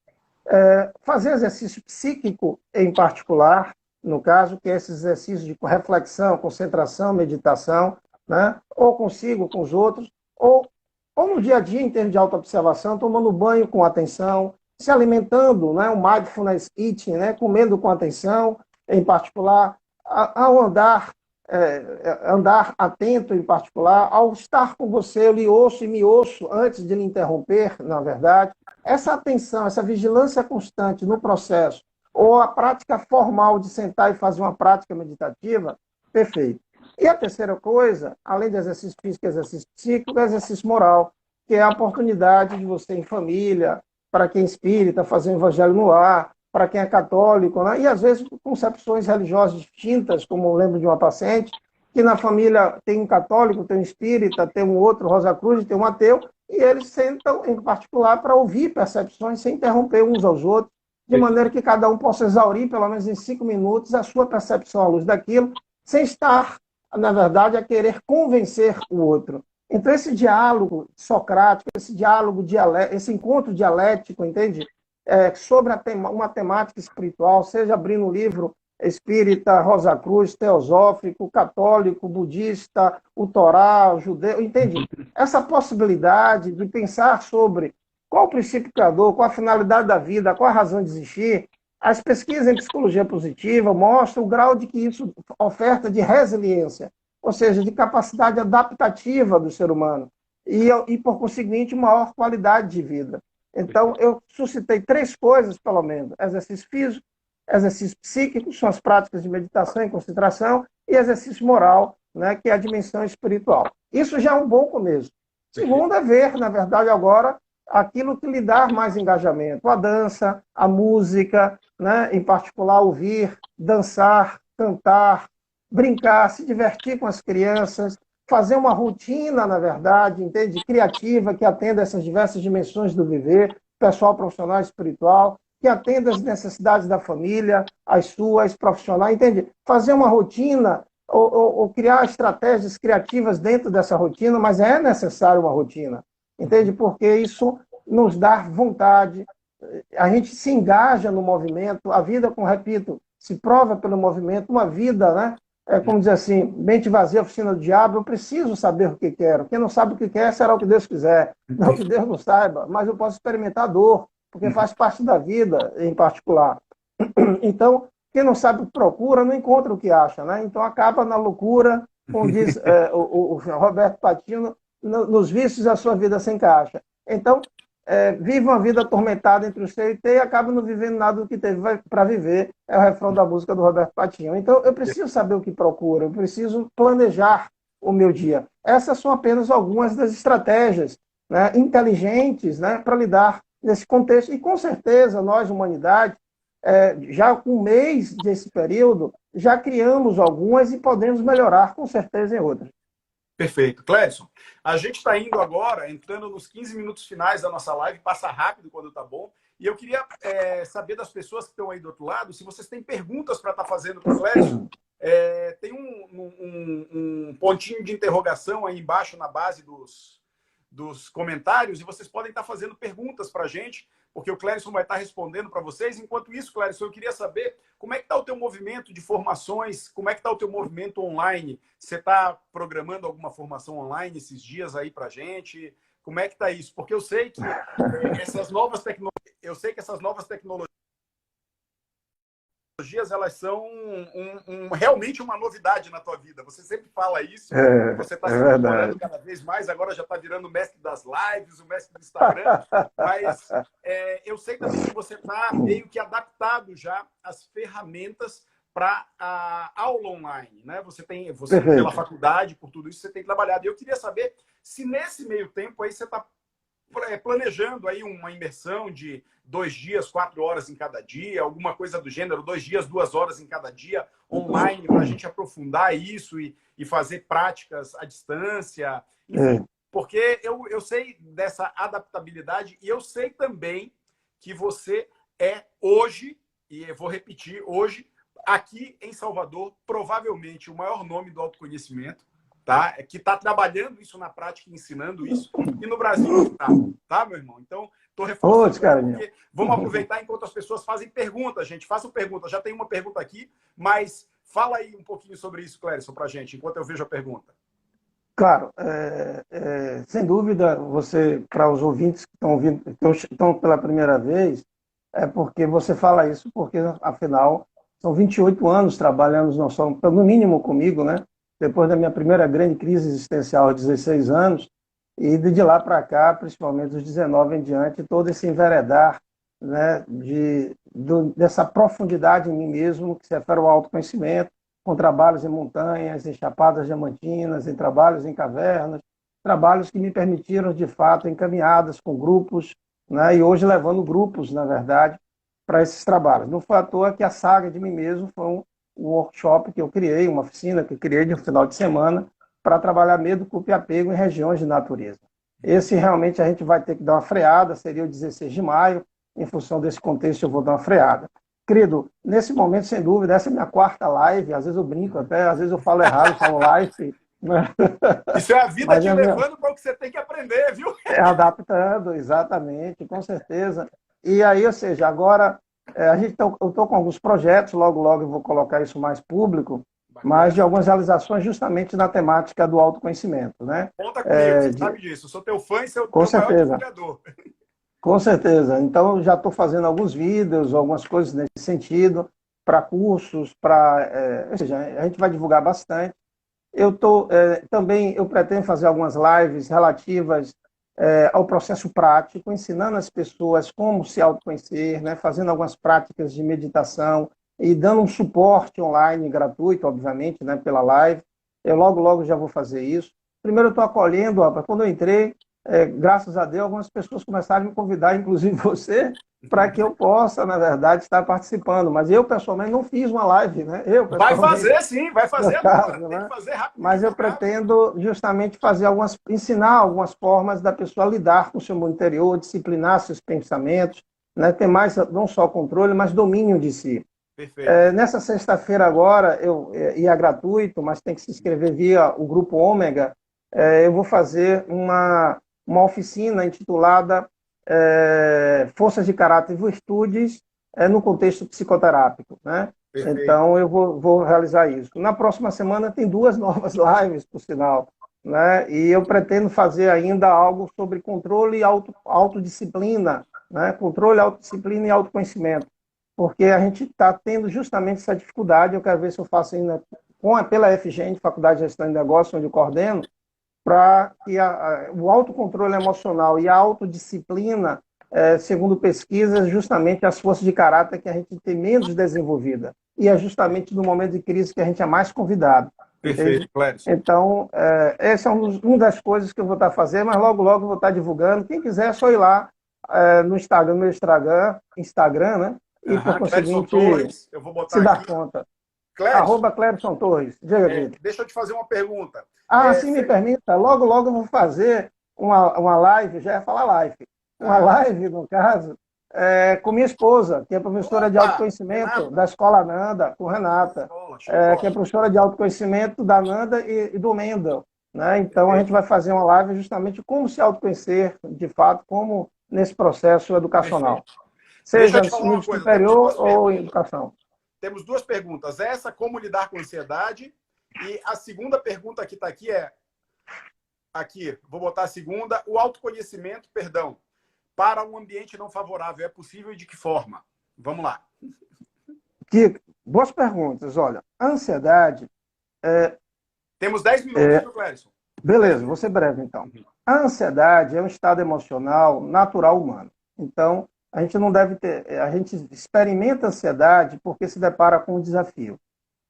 Fazer exercício psíquico em particular, no caso, que é esse exercício de reflexão, concentração, meditação, né, ou consigo, com os outros, ou no dia a dia, em termos de autoobservação, tomando banho com atenção, se alimentando, né, um mindfulness eating, né, comendo com atenção, em particular, ao andar, andar atento, em particular, ao estar com você, eu lhe ouço e me ouço antes de lhe interromper, na verdade. Essa atenção, essa vigilância constante no processo, ou a prática formal de sentar e fazer uma prática meditativa, perfeito. E a terceira coisa, além do exercício físico e exercício psíquico, é o exercício moral, que é a oportunidade de você, em família, para quem é espírita, fazer o evangelho no lar, para quem é católico, né? E às vezes concepções religiosas distintas, como eu lembro de uma paciente, que na família tem um católico, tem um espírita, tem um outro Rosa Cruz, tem um ateu, e eles sentam em particular para ouvir percepções sem interromper uns aos outros, de maneira que cada um possa exaurir, pelo menos em 5 minutos, a sua percepção à luz daquilo, sem estar, na verdade, a querer convencer o outro. Então, esse diálogo socrático, esse diálogo, esse encontro dialético, entende? Sobre uma temática espiritual, seja abrindo um livro espírita, Rosa Cruz, teosófico, católico, budista, o Torá, o judeu, entende? Essa possibilidade de pensar sobre qual o princípio criador, qual a finalidade da vida, qual a razão de existir. As pesquisas em psicologia positiva mostram o grau de que isso oferta de resiliência, ou seja, de capacidade adaptativa do ser humano e por conseguinte, maior qualidade de vida. Então, eu suscitei 3 coisas, pelo menos: exercício físico, exercício psíquico, são as práticas de meditação e concentração, e exercício moral, né, que é a dimensão espiritual. Isso já é um bom começo. Segundo é ver, na verdade, agora, aquilo que lhe dá mais engajamento: a dança, a música, né, em particular ouvir, dançar, cantar, brincar, se divertir com as crianças, fazer uma rotina, na verdade, entende? Criativa, que atenda essas diversas dimensões do viver, pessoal, profissional, espiritual, que atenda as necessidades da família, as suas, profissionais, entende? Fazer uma rotina ou criar estratégias criativas dentro dessa rotina, mas é necessário uma rotina, entende? Porque isso nos dá vontade, a gente se engaja no movimento, a vida, como repito, se prova pelo movimento, uma vida, né? Como dizer assim, mente vazia, oficina do diabo, eu preciso saber o que quero. Quem não sabe o que quer, será o que Deus quiser. Não que Deus não saiba, mas eu posso experimentar dor, porque faz parte da vida, em particular. Então, quem não sabe o que procura, não encontra o que acha, né? Então, acaba na loucura, como diz o Roberto Patino, nos vícios a sua vida se encaixa. Então, vive uma vida atormentada entre o seu e ter e acaba não vivendo nada do que teve para viver, é o refrão da música do Roberto Patinho. Então, eu preciso saber o que procuro, eu preciso planejar o meu dia. Essas são apenas algumas das estratégias, né, inteligentes, né, para lidar nesse contexto. E, com certeza, nós, humanidade, já com um mês desse período, já criamos algumas e podemos melhorar, com certeza, em outras. Perfeito. Cléison, a gente está indo agora, entrando nos 15 minutos finais da nossa live, passa rápido quando está bom, e eu queria saber das pessoas que estão aí do outro lado, se vocês têm perguntas para estar fazendo para o Cléison. Tem um pontinho de interrogação aí embaixo na base dos comentários, e vocês podem estar fazendo perguntas para a gente, porque o Cléison vai estar respondendo para vocês. Enquanto isso, Cléison, eu queria saber como é que está o teu movimento de formações, como é que está o teu movimento online? Você está programando alguma formação online esses dias aí para a gente? Como é que está isso? Porque eu sei que essas novas tecnologias, elas são realmente uma novidade na tua vida. Você sempre fala isso, você está se aprimorando cada vez mais, agora já está virando o mestre das lives, o mestre do Instagram, mas eu sei também que você está meio que adaptado já às ferramentas para a aula online, né? Você pela faculdade, por tudo isso, você tem trabalhado. E eu queria saber se nesse meio tempo aí você está planejando aí uma imersão de 2 dias, 4 horas em cada dia, alguma coisa do gênero, 2 dias, 2 horas em cada dia, online, para a gente aprofundar isso e fazer práticas à distância, enfim. Porque eu sei dessa adaptabilidade e eu sei também que você é hoje, e eu vou repetir, hoje, aqui em Salvador, provavelmente o maior nome do autoconhecimento, tá? Que está trabalhando isso na prática, ensinando isso, e no Brasil tá, meu irmão? Então, estou reforçando, porque vamos aproveitar enquanto as pessoas fazem perguntas, gente. Façam perguntas. Já tem uma pergunta aqui, mas fala aí um pouquinho sobre isso, Clérison, para a gente, enquanto eu vejo a pergunta. Claro, sem dúvida, para os ouvintes que estão ouvindo, estão pela primeira vez, é porque você fala isso, porque, afinal, são 28 anos trabalhando, no mínimo comigo, né? Depois da minha primeira grande crise existencial, aos 16 anos, e de lá para cá, principalmente dos 19 em diante, todo esse enveredar, né, dessa profundidade em mim mesmo, que se refere ao autoconhecimento, com trabalhos em montanhas, em chapadas diamantinas, em trabalhos em cavernas, trabalhos que me permitiram, de fato, encaminhadas com grupos, né, e hoje levando grupos, na verdade, para esses trabalhos. Não foi à toa que a saga de mim mesmo foi um workshop que eu criei, uma oficina que eu criei de um final de semana para trabalhar medo, culpa e apego em regiões de natureza. Esse realmente a gente vai ter que dar uma freada, seria o 16 de maio, em função desse contexto eu vou dar uma freada. Querido, nesse momento, sem dúvida, essa é a minha 4ª live, às vezes eu brinco até, às vezes eu falo errado, falo live. Isso é a vida te levando para o que você tem que aprender, viu? Adaptando, exatamente, com certeza. E aí, ou seja, agora eu estou com alguns projetos, logo eu vou colocar isso mais público, mas de algumas realizações justamente na temática do autoconhecimento, né? Conta comigo, você sabe disso. Eu sou teu fã e seu maior divulgador. Com certeza. Então, já estou fazendo alguns vídeos, algumas coisas nesse sentido, para cursos, ou seja, a gente vai divulgar bastante. Também eu pretendo fazer algumas lives relativas ao processo prático, ensinando as pessoas como se autoconhecer, né, fazendo algumas práticas de meditação e dando um suporte online gratuito, obviamente, né, pela live. Eu logo já vou fazer isso. Primeiro eu estou acolhendo, quando eu entrei, graças a Deus, algumas pessoas começaram a me convidar, inclusive você, para que eu possa, na verdade, estar participando. Mas eu, pessoalmente, não fiz uma live, né? Vai fazer, sim, vai fazer agora. Né? Tem que fazer rápido. Mas eu pretendo justamente ensinar algumas formas da pessoa lidar com o seu mundo interior, disciplinar seus pensamentos, né? Ter mais, não só controle, mas domínio de si. Perfeito. Nessa sexta-feira agora, e é gratuito, mas tem que se inscrever via o Grupo Ômega, eu vou fazer uma oficina intitulada Forças de Caráter e Virtudes no contexto psicoterápico, né? Perfeito. Então, eu vou realizar isso. Na próxima semana tem 2 novas lives, por sinal, né? E eu pretendo fazer ainda algo sobre controle e autodisciplina, né? Controle, autodisciplina e autoconhecimento. Porque a gente está tendo justamente essa dificuldade. Eu quero ver se eu faço ainda pela FGN, Faculdade de Gestão de Negócios, onde eu coordeno, para que o autocontrole emocional e a autodisciplina, segundo pesquisas, justamente as forças de caráter que a gente tem menos desenvolvida. E é justamente no momento de crise que a gente é mais convidado. Perfeito, Clérison. Então, essa é uma das coisas que eu vou estar fazendo, mas logo eu vou estar divulgando. Quem quiser é só ir lá no Instagram, né? E por conseguinte, Torres, eu vou botar se dar aqui. conta. Clérison, @Clérison Torres. Diga, deixa eu te fazer uma pergunta. Se me permita, logo eu vou fazer uma live, já ia falar live, uma live, no caso, com minha esposa, que é professora de autoconhecimento Renata, da Escola Nanda, com Renata, que é professora de autoconhecimento da Nanda e do Mendel. Né? Então, a gente vai fazer uma live justamente como se autoconhecer, de fato, como nesse processo educacional. Perfeito. Seja nível superior ou educação. Temos 2 perguntas. Essa, como lidar com ansiedade? E a segunda pergunta que está aqui é: aqui, vou botar a segunda. O autoconhecimento, perdão, para um ambiente não favorável, é possível e de que forma? Vamos lá. Boas perguntas. Olha, a ansiedade... Temos 10 minutos, viu, Clérison? Beleza, vou ser breve, então. A ansiedade é um estado emocional natural humano. Então, a gente não deve ter... A gente experimenta ansiedade porque se depara com um desafio.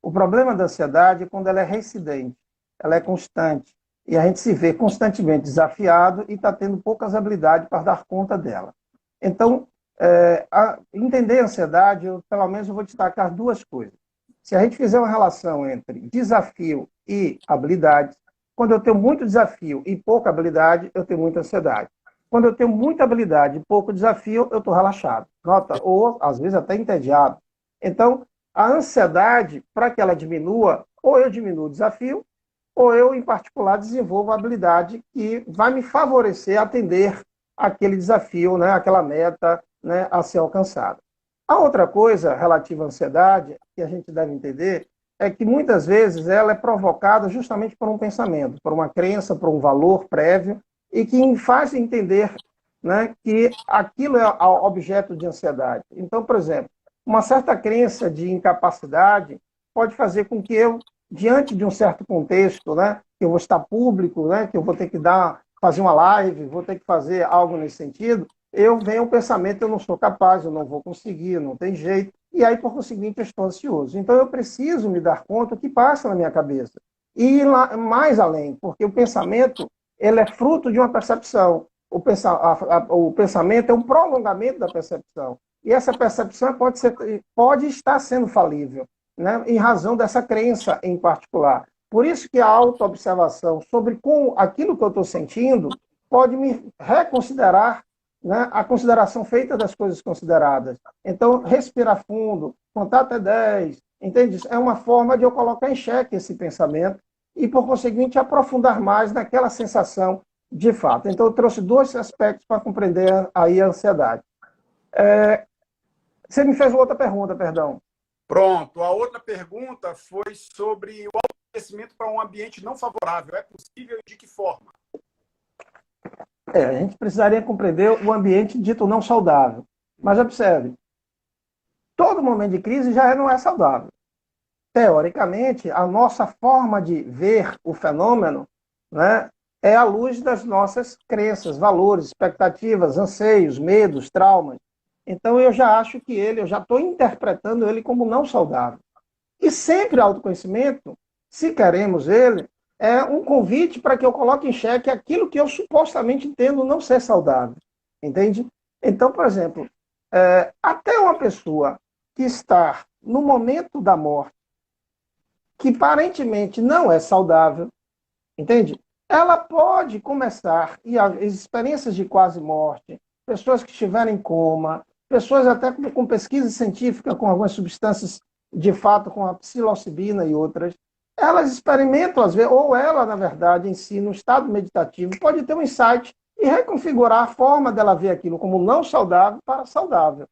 O problema da ansiedade é quando ela é reincidente, ela é constante. E a gente se vê constantemente desafiado e está tendo poucas habilidades para dar conta dela. Então, entender a ansiedade, pelo menos eu vou destacar duas coisas. Se a gente fizer uma relação entre desafio e habilidade, quando eu tenho muito desafio e pouca habilidade, eu tenho muita ansiedade. Quando eu tenho muita habilidade e pouco desafio, eu estou relaxado. Nota? Ou, às vezes, até entediado. Então, a ansiedade, para que ela diminua, ou eu diminuo o desafio, ou eu, em particular, desenvolvo a habilidade que vai me favorecer a atender aquele desafio, né, aquela meta, né, a ser alcançada. A outra coisa relativa à ansiedade, que a gente deve entender, é que muitas vezes ela é provocada justamente por um pensamento, por uma crença, por um valor prévio, e que faz entender, né, que aquilo é objeto de ansiedade. Então, por exemplo, uma certa crença de incapacidade pode fazer com que eu, diante de um certo contexto, né, que eu vou estar público, né, que eu vou ter que fazer uma live, vou ter que fazer algo nesse sentido, eu venho o pensamento, eu não sou capaz, eu não vou conseguir, não tem jeito, e aí, por conseguinte, eu estou ansioso. Então, eu preciso me dar conta do que passa na minha cabeça. E ir lá, mais além, porque o pensamento ele é fruto de uma percepção. O pensamento é um prolongamento da percepção. E essa percepção pode estar sendo falível, né, em razão dessa crença em particular. Por isso que a autoobservação sobre aquilo que eu estou sentindo pode me reconsiderar, né, a consideração feita das coisas consideradas. Então, respirar fundo, contar até 10, entende? É uma forma de eu colocar em xeque esse pensamento e, por conseguinte, aprofundar mais naquela sensação de fato. Então, eu trouxe dois aspectos para compreender aí a ansiedade. Você me fez outra pergunta, perdão. Pronto. A outra pergunta foi sobre o autoconhecimento para um ambiente não favorável. É possível e de que forma? A gente precisaria compreender o ambiente dito não saudável. Mas observe, todo momento de crise já não é saudável. Teoricamente, a nossa forma de ver o fenômeno, né, é à luz das nossas crenças, valores, expectativas, anseios, medos, traumas. Então, eu já acho que eu já estou interpretando ele como não saudável. E sempre autoconhecimento, se queremos ele, é um convite para que eu coloque em xeque aquilo que eu supostamente entendo não ser saudável. Entende? Então, por exemplo, até uma pessoa que está no momento da morte, que aparentemente não é saudável, entende? Ela pode começar, e as experiências de quase morte, pessoas que estiverem em coma, pessoas até com pesquisa científica com algumas substâncias, de fato, com a psilocibina e outras, elas experimentam, às vezes, ou ela, na verdade, em si, no estado meditativo, pode ter um insight e reconfigurar a forma dela ver aquilo como não saudável para saudável.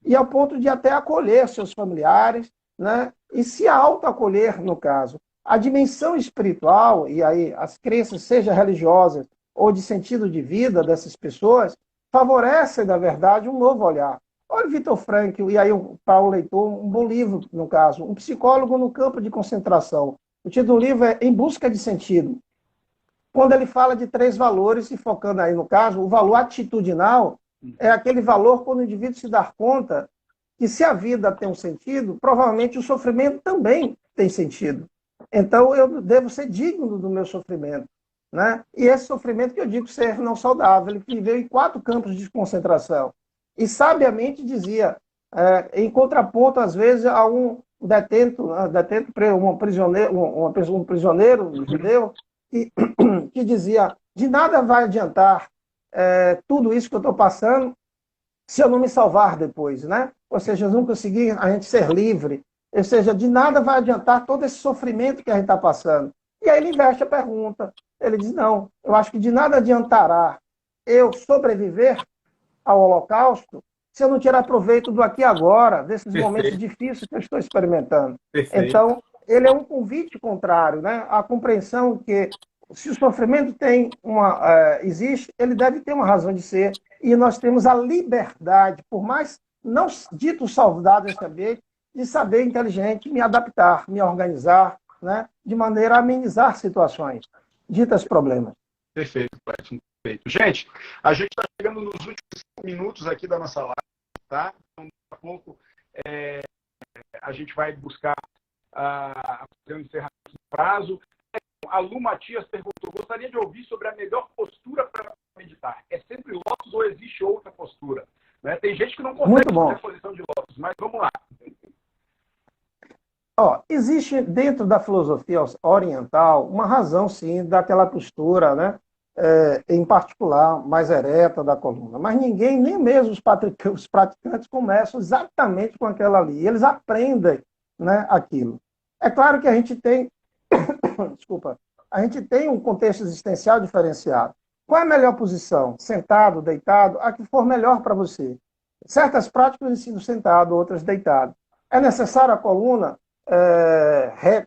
E ao ponto de até acolher seus familiares, né? E se autoacolher, no caso. A dimensão espiritual, e aí as crenças, seja religiosas ou de sentido de vida dessas pessoas, favorecem, na verdade, um novo olhar. Olha o Viktor Frankl, e aí para o leitor, um bom livro, no caso, Um Psicólogo no Campo de Concentração. O título do livro é Em Busca de Sentido. Quando ele fala de 3 valores, e focando aí no caso, o valor atitudinal é aquele valor quando o indivíduo se dá conta que se a vida tem um sentido, provavelmente o sofrimento também tem sentido. Então eu devo ser digno do meu sofrimento, né? E esse sofrimento que eu digo ser não saudável, ele viveu em 4 campos de concentração. E sabiamente dizia, em contraponto, às vezes, a um um prisioneiro judeu, que dizia, de nada vai adiantar tudo isso que eu estou passando se eu não me salvar depois, né? Ou seja, eu não conseguir a gente ser livre. Ou seja, de nada vai adiantar todo esse sofrimento que a gente está passando. E aí ele inverte a pergunta. Ele diz, não, eu acho que de nada adiantará eu sobreviver ao Holocausto se eu não tirar proveito do aqui e agora, desses Perfeito. Momentos difíceis que eu estou experimentando. Perfeito. Então, ele é um convite contrário, né? A compreensão que se o sofrimento existe, ele deve ter uma razão de ser, e nós temos a liberdade, por mais não dito saudável esse ambiente, de saber inteligente me adaptar, me organizar, né, de maneira a amenizar situações, ditas problemas. Perfeito, Cleiton, perfeito. Gente, a gente está chegando nos últimos 5 minutos aqui da nossa live, tá? Então, daqui a pouco a gente vai buscar fazer um encerramento do prazo. A Lu Matias perguntou, gostaria de ouvir sobre a melhor postura para meditar. É sempre lótus ou existe outra postura? Né? Tem gente que não consegue fazer a posição de lótus, mas vamos lá. Existe dentro da filosofia oriental uma razão, sim, daquela postura, né, em particular, mais ereta da coluna. Mas ninguém, nem mesmo os praticantes, começam exatamente com aquela ali. Eles aprendem, né, aquilo. É claro que a gente tem, desculpa, a gente tem um contexto existencial diferenciado. Qual é a melhor posição? Sentado, deitado? A que for melhor para você. Certas práticas ensinam sentado, outras deitado. É necessário a coluna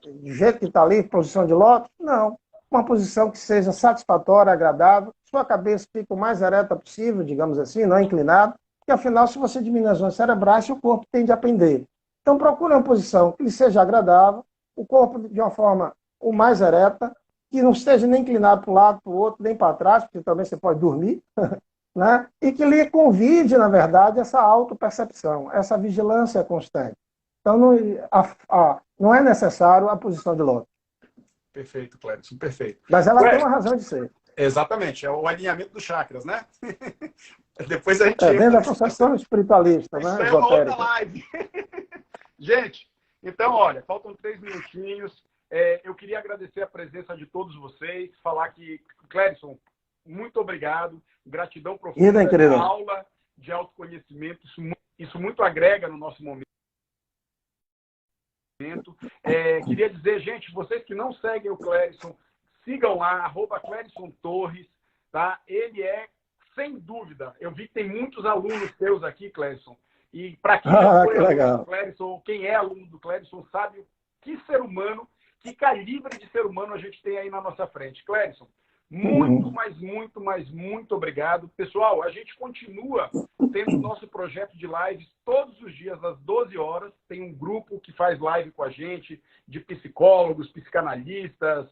do jeito que está ali, posição de lótus? Não. Uma posição que seja satisfatória, agradável, sua cabeça fica o mais ereta possível, digamos assim, não inclinado, porque afinal, se você diminui as zonas cerebrais, o corpo tende a pender. Então, procure uma posição que lhe seja agradável, o corpo de uma forma o mais ereta, que não esteja nem inclinado para um lado, para o outro, nem para trás, porque também você pode dormir, né? E que lhe convide, na verdade, essa autopercepção, essa vigilância constante. Então, não é necessário a posição de lótus. Perfeito, Cleiton, perfeito. Mas ela tem uma razão de ser. Exatamente, é o alinhamento dos chakras, né? Depois a gente... dentro da concepção espiritualista, né? Isso é uma outra live. Gente, então, olha, faltam 3 minutinhos. Eu queria agradecer a presença de todos vocês, falar que, Cleiton, muito obrigado, gratidão profunda pela aula de autoconhecimento, isso muito agrega no nosso momento. Queria dizer, gente, vocês que não seguem o Cleiton, sigam lá, @CleitonTorres, tá? Ele é, sem dúvida, eu vi que tem muitos alunos seus aqui, Cleiton, e para quem já foi aluno do Cleiton, ou quem é aluno do Cleiton, sabe que ser humano, que calibre de ser humano a gente tem aí na nossa frente. Cleiton, muito obrigado. Pessoal, a gente continua tendo o nosso projeto de lives todos os dias, às 12 horas. Tem um grupo que faz live com a gente, de psicólogos, psicanalistas,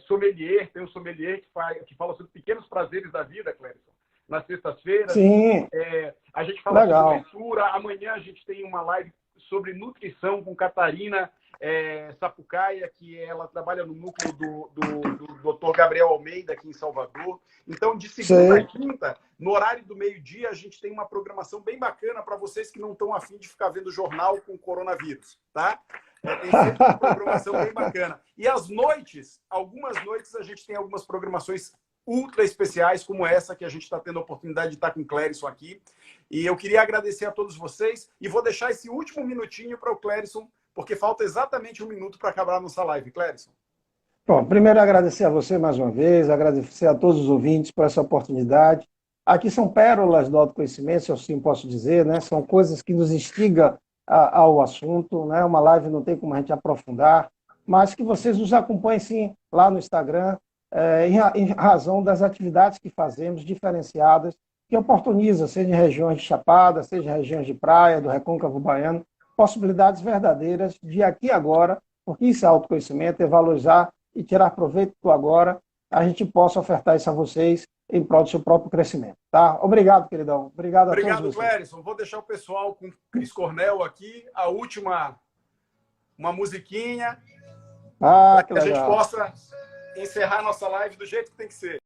sommelier. Tem um sommelier que fala sobre pequenos prazeres da vida, Cleiton, nas sextas-feiras. Sim. A gente fala sobre leitura. Amanhã a gente tem uma live sobre nutrição com Catarina Sapucaia, que ela trabalha no núcleo do Dr. Gabriel Almeida, aqui em Salvador. Então, de segunda a quinta, no horário do meio-dia, a gente tem uma programação bem bacana para vocês que não estão afim de ficar vendo jornal com coronavírus, tá? Tem sempre uma programação bem bacana. E às noites, algumas noites, a gente tem algumas programações ultra especiais, como essa que a gente está tendo a oportunidade de estar com o Cleiton aqui. E eu queria agradecer a todos vocês e vou deixar esse último minutinho para o Cleiton, porque falta exatamente 1 minuto para acabar a nossa live. Cleiton. Bom, primeiro agradecer a você mais uma vez, agradecer a todos os ouvintes por essa oportunidade. Aqui são pérolas do autoconhecimento, se eu assim posso dizer, né? São coisas que nos instigam ao assunto, né? Uma live não tem como a gente aprofundar, mas que vocês nos acompanhem sim lá no Instagram, em razão das atividades que fazemos, diferenciadas, que oportuniza, seja em regiões de Chapada, seja em regiões de praia, do Recôncavo Baiano, possibilidades verdadeiras de aqui e agora, porque isso é autoconhecimento, é valorizar e tirar proveito do agora, a gente possa ofertar isso a vocês em prol do seu próprio crescimento. Tá? Obrigado, queridão. Obrigado a todos vocês. Cleiton. Vou deixar o pessoal com o Cris Cornel aqui, a última, uma musiquinha, para que a gente possa encerrar nossa live do jeito que tem que ser.